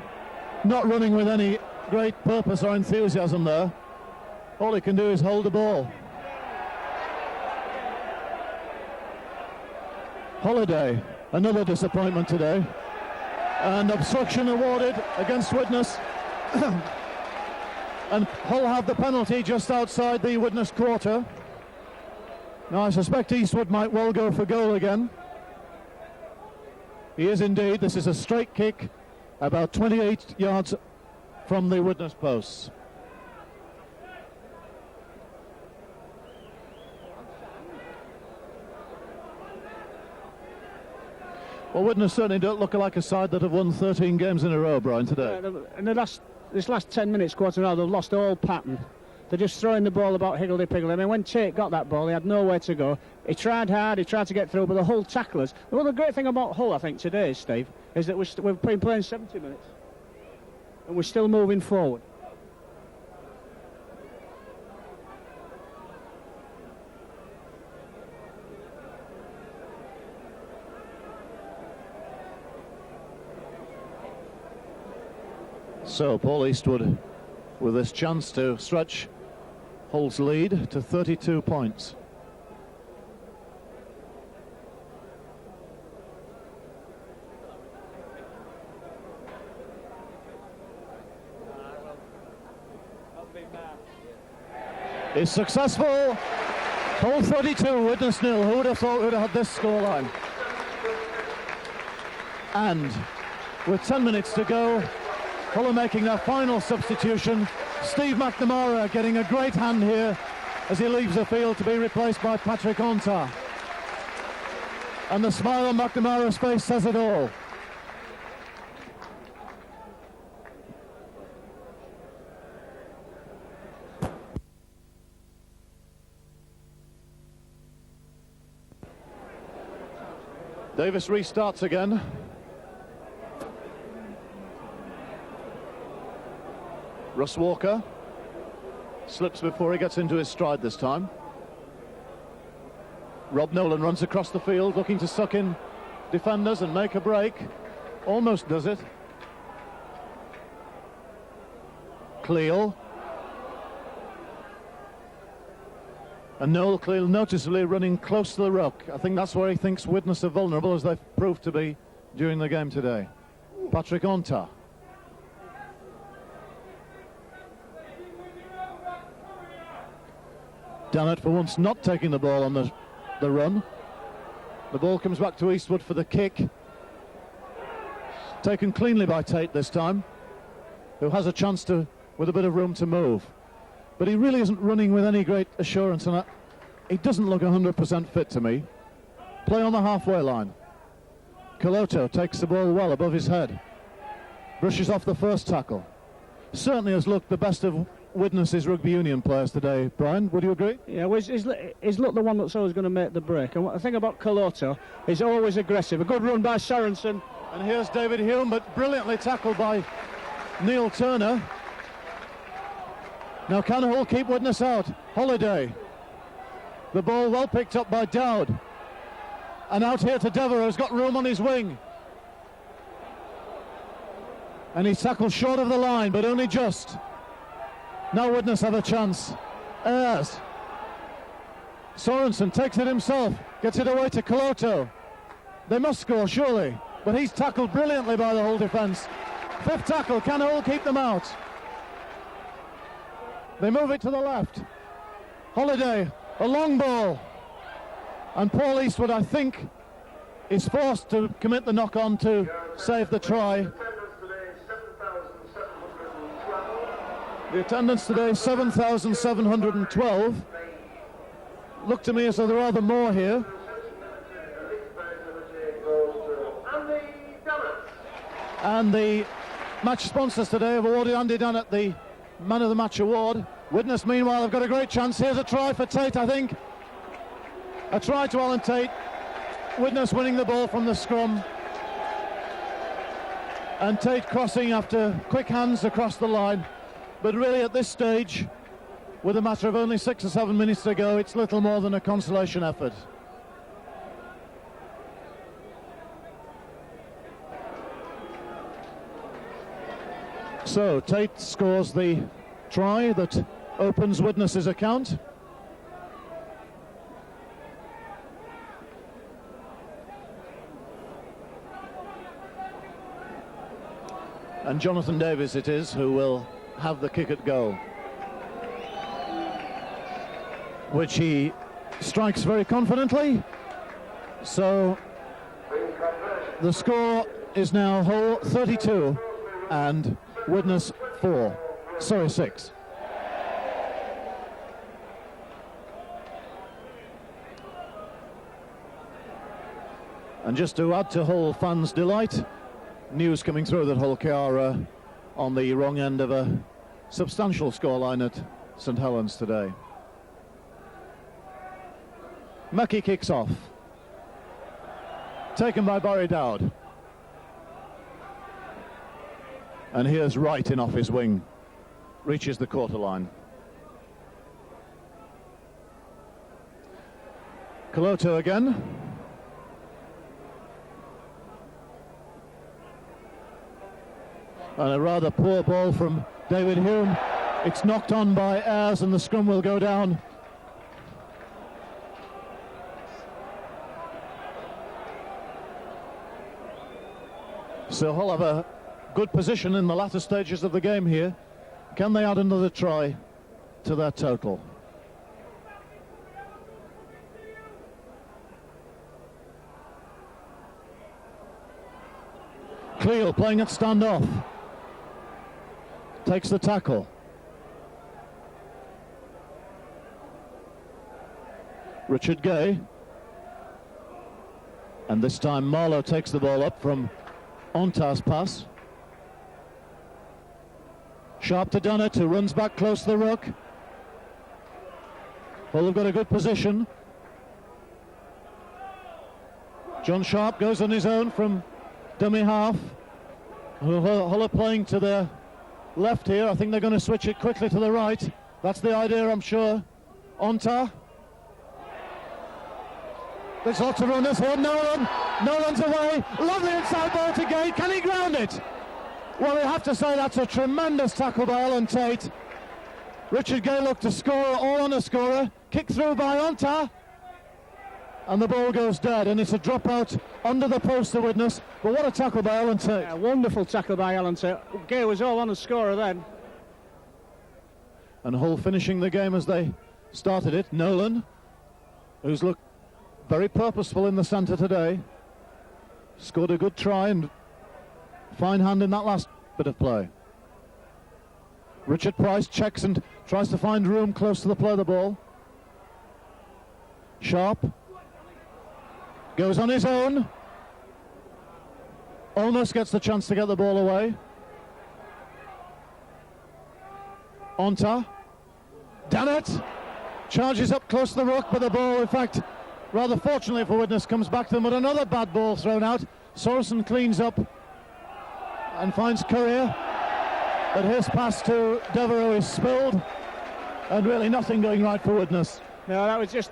not running with any great purpose or enthusiasm there. All he can do is hold the ball. Holiday, another disappointment today. And obstruction awarded against Widnes. And Hull have the penalty just outside the Widnes quarter. Now I suspect Eastwood might well go for goal again. He is indeed. This is a straight kick about 28 yards from the Widnes posts. Well, Widnes certainly don't look like a side that have won 13 games in a row, Brian, today. In this last 10 minutes, quarter hour, they've lost all pattern. They're just throwing the ball about higgledy-piggledy. I mean, when Tate got that ball, he had nowhere to go. He tried hard, he tried to get through, but the Hull tacklers... Well, the great thing about Hull, I think, today, Steve, is that we've been playing 70 minutes, and we're still moving forward. So Paul Eastwood with this chance to stretch Hull's lead to 32 points. Is successful. Hull 32, Widnes nil. Who would have thought we would have had this scoreline? And with 10 minutes to go, Hull are making their final substitution Steve McNamara getting a great hand here as he leaves the field to be replaced by Patrick Onta. And the smile on McNamara's face says it all. Davis restarts again. Russ Walker slips before he gets into his stride this time. Rob Nolan runs across the field looking to suck in defenders and make a break. Almost does it. Cleal. And Noel Cleal noticeably running close to the ruck. I think that's where he thinks Widnes are vulnerable, as they've proved to be during the game today. Patrick Onta. Dannett for once not taking the ball on the run. The ball comes back to Eastwood for the kick. Taken cleanly by Tate this time, who has a chance to, with a bit of room to move. But he really isn't running with any great assurance, and he doesn't look 100% fit to me. Play on the halfway line. Coloto takes the ball well above his head. Brushes off the first tackle. Certainly has looked the best of Widnes' rugby union players today. Brian, would you agree? Yeah, well, he's looked the one that's always going to make the break. And what I think about Coloto, he's always aggressive. A good run by Sorensen. And here's David Hume, but brilliantly tackled by Neil Turner. Now can Hull keep Widnes out? Holiday. The ball well picked up by Dowd. And out here to Devereux, who's got room on his wing. And he's tackled short of the line, but only just. Now Widnes have a chance. Ayres. Sorensen takes it himself, gets it away to Coloto. They must score, surely. But he's tackled brilliantly by the Hull defence. Fifth tackle, can Hull keep them out? They move it to the left. Holiday, a long ball. And Paul Eastwood, I think, is forced to commit the knock-on to save the try. The attendance today, 7,712. Look to me as though there are more here. And the match sponsors today have awarded Andy Dannett the Man of the Match award. Widnes, meanwhile, have got a great chance. Here's a try for Tate, I think. A try to Alan Tate. Widnes winning the ball from the scrum. And Tate crossing after quick hands across the line. But really at this stage, with a matter of only 6 or 7 minutes to go, it's little more than a consolation effort. So Tate scores the try that opens Widnes' account. And Jonathan Davis it is who will have the kick at goal, which he strikes very confidently. So the score is now Hull 32 and Widnes 6. And just to add to Hull fans' delight, news coming through that Hull are on the wrong end of a substantial scoreline at St Helens today. Mackie kicks off. Taken by Barry Dowd. And here's Wright in off his wing. Reaches the quarter line. Coloto again. And a rather poor ball from David Hume. It's knocked on by Ayres and the scrum will go down. So Hull have a good position in the latter stages of the game here. Can they add another try to their total? Cleal playing at standoff. Takes the tackle. Richard Gay. And this time Marlowe takes the ball up from Ontar's pass. Sharp to Dunnett, who runs back close to the ruck. Hull have got a good position. John Sharp goes on his own from dummy half. Hull are playing to their left here. I think they're going to switch it quickly to the right. That's the idea, I'm sure. Ontar. There's lots of runners here. Nolan's away. Lovely inside ball to Gate. Can he ground it? Well, we have to say that's a tremendous tackle by Alan Tate. Richard Gay looked to score, all on a scorer. Kick through by Ontar. And the ball goes dead, and it's a dropout under the post to Widnes. But what a tackle by Alan Tate. Yeah, wonderful tackle by Alan Tate. Gay was all on a scorer then. And Hull finishing the game as they started it. Nolan, who's looked very purposeful in the centre today, scored a good try and fine hand in that last bit of play. Richard Price checks and tries to find room close to the play of the ball. Sharp goes on his own. Almost gets the chance to get the ball away. Ontar. Dunnett charges up close to the ruck, but the ball, in fact, rather fortunately for Widnes, comes back to them with another bad ball thrown out. Sorensen cleans up and finds Courier, but his pass to Devereux is spilled, and really nothing going right for Widnes. No, that was just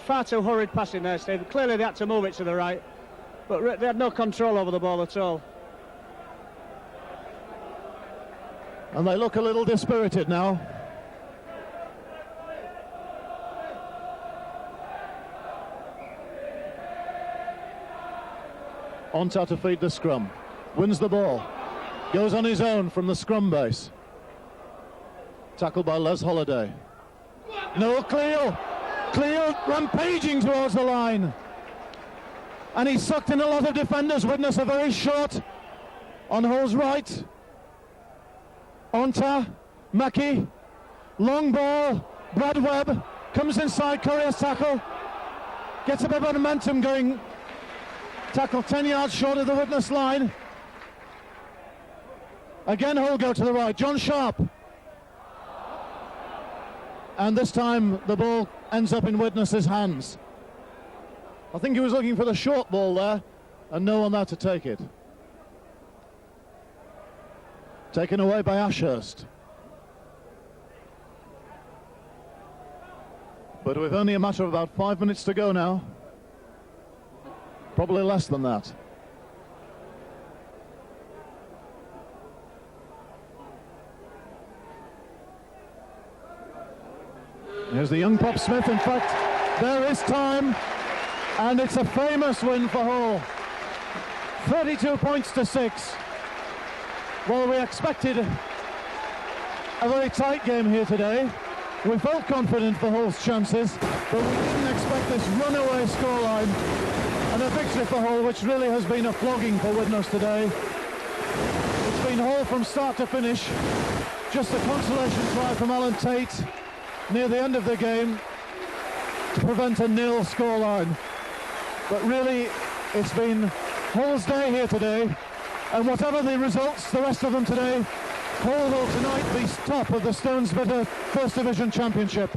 far too hurried passing there, Steve. Clearly they had to move it to the right, but they had no control over the ball at all. And they look a little dispirited now. Ontar to feed the scrum. Wins the ball. Goes on his own from the scrum base. Tackled by Les Holliday. No, Cleo rampaging towards the line. And he's sucked in a lot of defenders. Widnes are very short on Hull's right. Ontar, Mackie, long ball, Brad Webb comes inside, Courier's tackle. Gets a bit of momentum going. Tackle 10 yards short of the Widnes line. Again Hull go to the right. John Sharp. And this time the ball ends up in Widnes' hands. I think he was looking for the short ball there, and no one there to take it. Taken away by Ashurst. But with only a matter of about 5 minutes to go now. Probably less than that. Here's the young Pop Smith. In fact, there is time, and it's a famous win for Hull. 32 points to 6. Well, we expected a very tight game here today. We felt confident for Hull's chances, but we didn't expect this runaway scoreline. And a victory for Hull, which really has been a flogging for Widnes today. It's been Hull from start to finish. Just a consolation try from Alan Tate near the end of the game to prevent a nil scoreline. But really, it's been Hull's day here today. And whatever the results, the rest of them today, Hull will tonight be top of the Stones Bitter First Division Championship.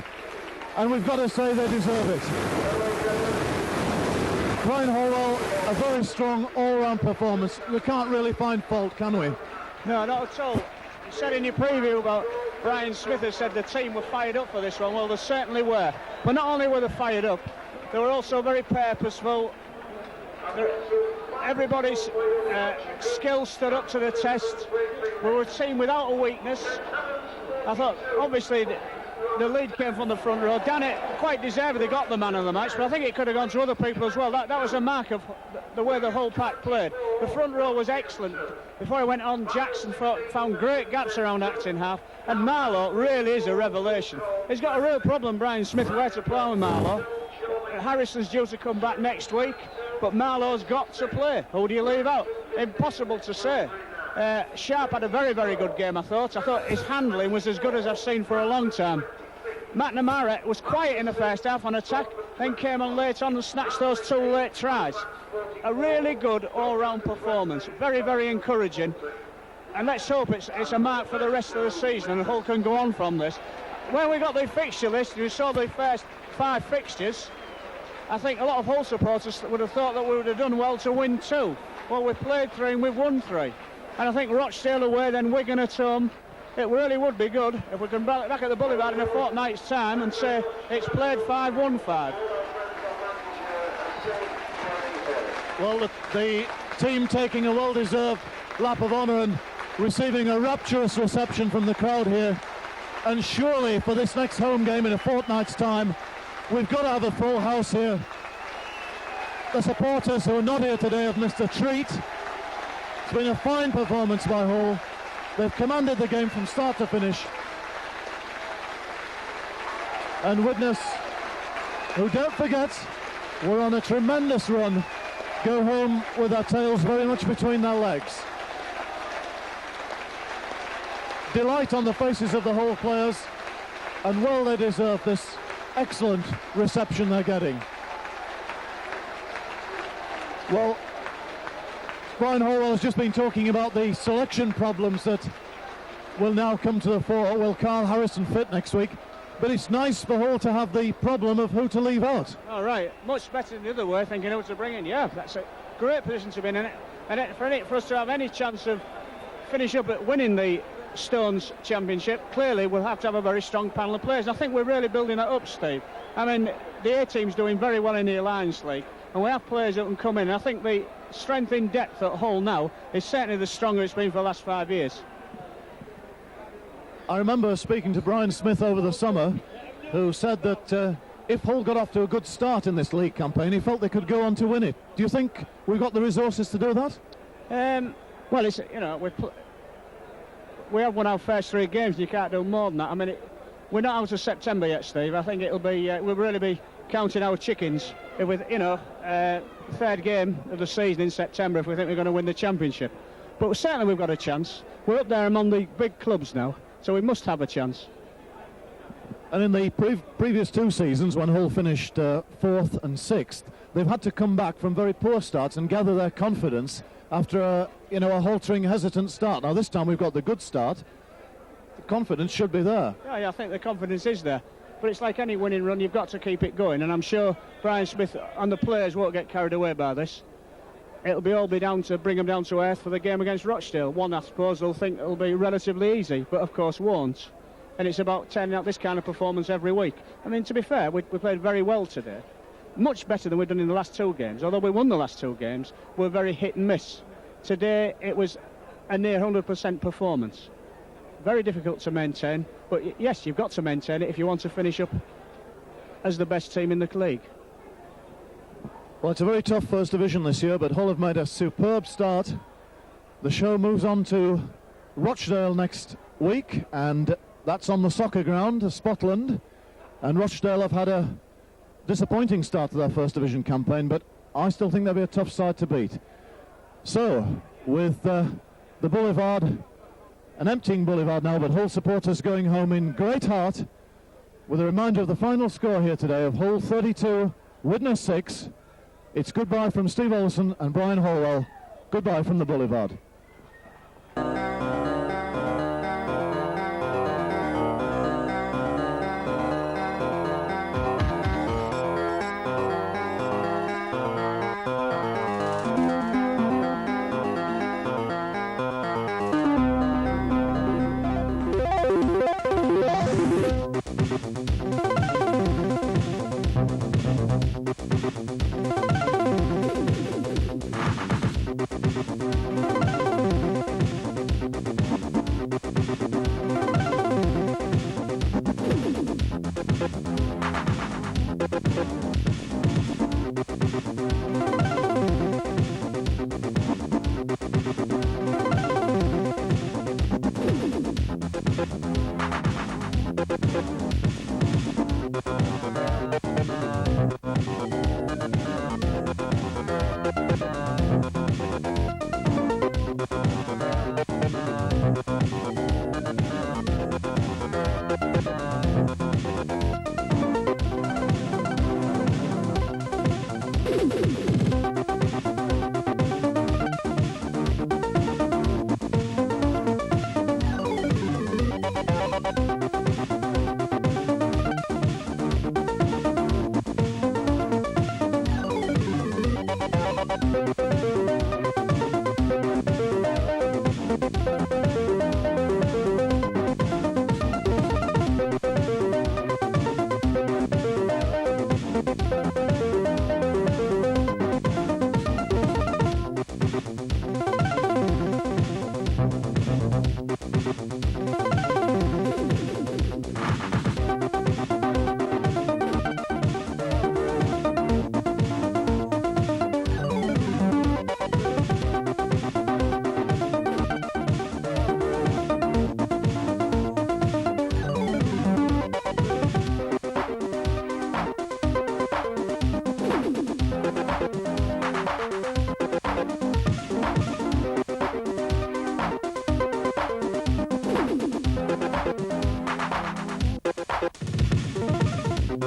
And we've got to say they deserve it. Brian Horwell, a very strong all-round performance. We can't really find fault, can we? No, not at all. You said in your preview about Brian Smith has said the team were fired up for this one. Well, they certainly were. But not only were they fired up, they were also very purposeful. Everybody's skills stood up to the test. We were a team without a weakness. I thought, obviously, the lead came from the front row. Dannett quite deservedly got the man of the match, but I think it could have gone to other people as well. That was a mark of the way the whole pack played. The front row was excellent. Before he went on, Jackson found great gaps around acting half, and Marlowe really is a revelation. He's got a real problem, Brian Smith, where to play with Marlowe. Harrison's due to come back next week, but Marlowe's got to play. Who do you leave out? Impossible to say. Sharp had a very, very good game, I thought. I thought his handling was as good as I've seen for a long time. McNamara was quiet in the first half on attack, then came on late on and snatched those 2 late tries. A really good all-round performance, very, very encouraging. And let's hope it's a mark for the rest of the season and Hull can go on from this. When we got the fixture list, we saw the first 5 fixtures. I think a lot of Hull supporters would have thought that we would have done well to win 2. Well, we played 3 and we've won 3. And I think Rochdale away, then Wigan at home. It really would be good if we can back at the Boulevard in a fortnight's time and say it's played 5-1-5. Well, the team taking a well-deserved lap of honour and receiving a rapturous reception from the crowd here. And surely for this next home game in a fortnight's time, we've got to have a full house here. The supporters who are not here today have missed a treat. It's been a fine performance by Hull. They've commanded the game from start to finish. And Widnes, who, don't forget, were on a tremendous run, go home with their tails very much between their legs. Delight on the faces of the Hull players, and well they deserve this excellent reception they're getting. Well, Brian Horwell has just been talking about the selection problems that will now come to the fore. Will Carl Harrison fit next week? But it's nice for Hull to have the problem of who to leave out. All right, much better than the other way, thinking who to bring in. Yeah, that's a great position to be in. And for us to have any chance of finish up at winning the Stones Championship, clearly we'll have to have a very strong panel of players. I think we're really building that up, Steve. I mean, the A-team's doing very well in the Alliance League, and we have players that can come in. I think the strength in depth at Hull now is certainly the stronger it's been for the last 5 years. I remember speaking to Brian Smith over the summer, who said that if Hull got off to a good start in this league campaign, he felt they could go on to win it. Do you think we've got the resources to do that? Well, it's, you know, we have won our first 3 games, and you can't do more than that. I mean, we're not out of September yet, Steve. I think it'll be we'll really be counting our chickens with, you know, 3rd game of the season in September if we think we're going to win the championship. But certainly we've got a chance. We're up there among the big clubs now, so we must have a chance. And in the previous 2 seasons, when Hull finished 4th and 6th, they've had to come back from very poor starts and gather their confidence after a haltering, hesitant start. Now this time we've got the good start. The confidence should be there. Yeah, I think the confidence is there. But it's like any winning run, you've got to keep it going. And I'm sure Brian Smith and the players won't get carried away by this. It'll all be down to bring them down to earth for the game against Rochdale. One, I suppose, they'll think it'll be relatively easy, but of course won't. And it's about turning out this kind of performance every week. I mean, to be fair, we played very well today. Much better than we've done in the last 2 games. Although we won the last 2 games, we're very hit and miss. Today, it was a near 100% performance. Very difficult to maintain, but yes, you've got to maintain it if you want to finish up as the best team in the league. Well, it's a very tough first division this year, but Hull have made a superb start. The show moves on to Rochdale next week, and that's on the soccer ground, Spotland. And Rochdale have had a disappointing start to their first division campaign, but I still think they'll be a tough side to beat. So, with the Boulevard, an emptying Boulevard now, but Hull supporters going home in great heart, with a reminder of the final score here today of Hull 32, Widnes 6. It's goodbye from Steve Olsen and Brian Horwell. Goodbye from the Boulevard.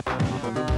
Bye.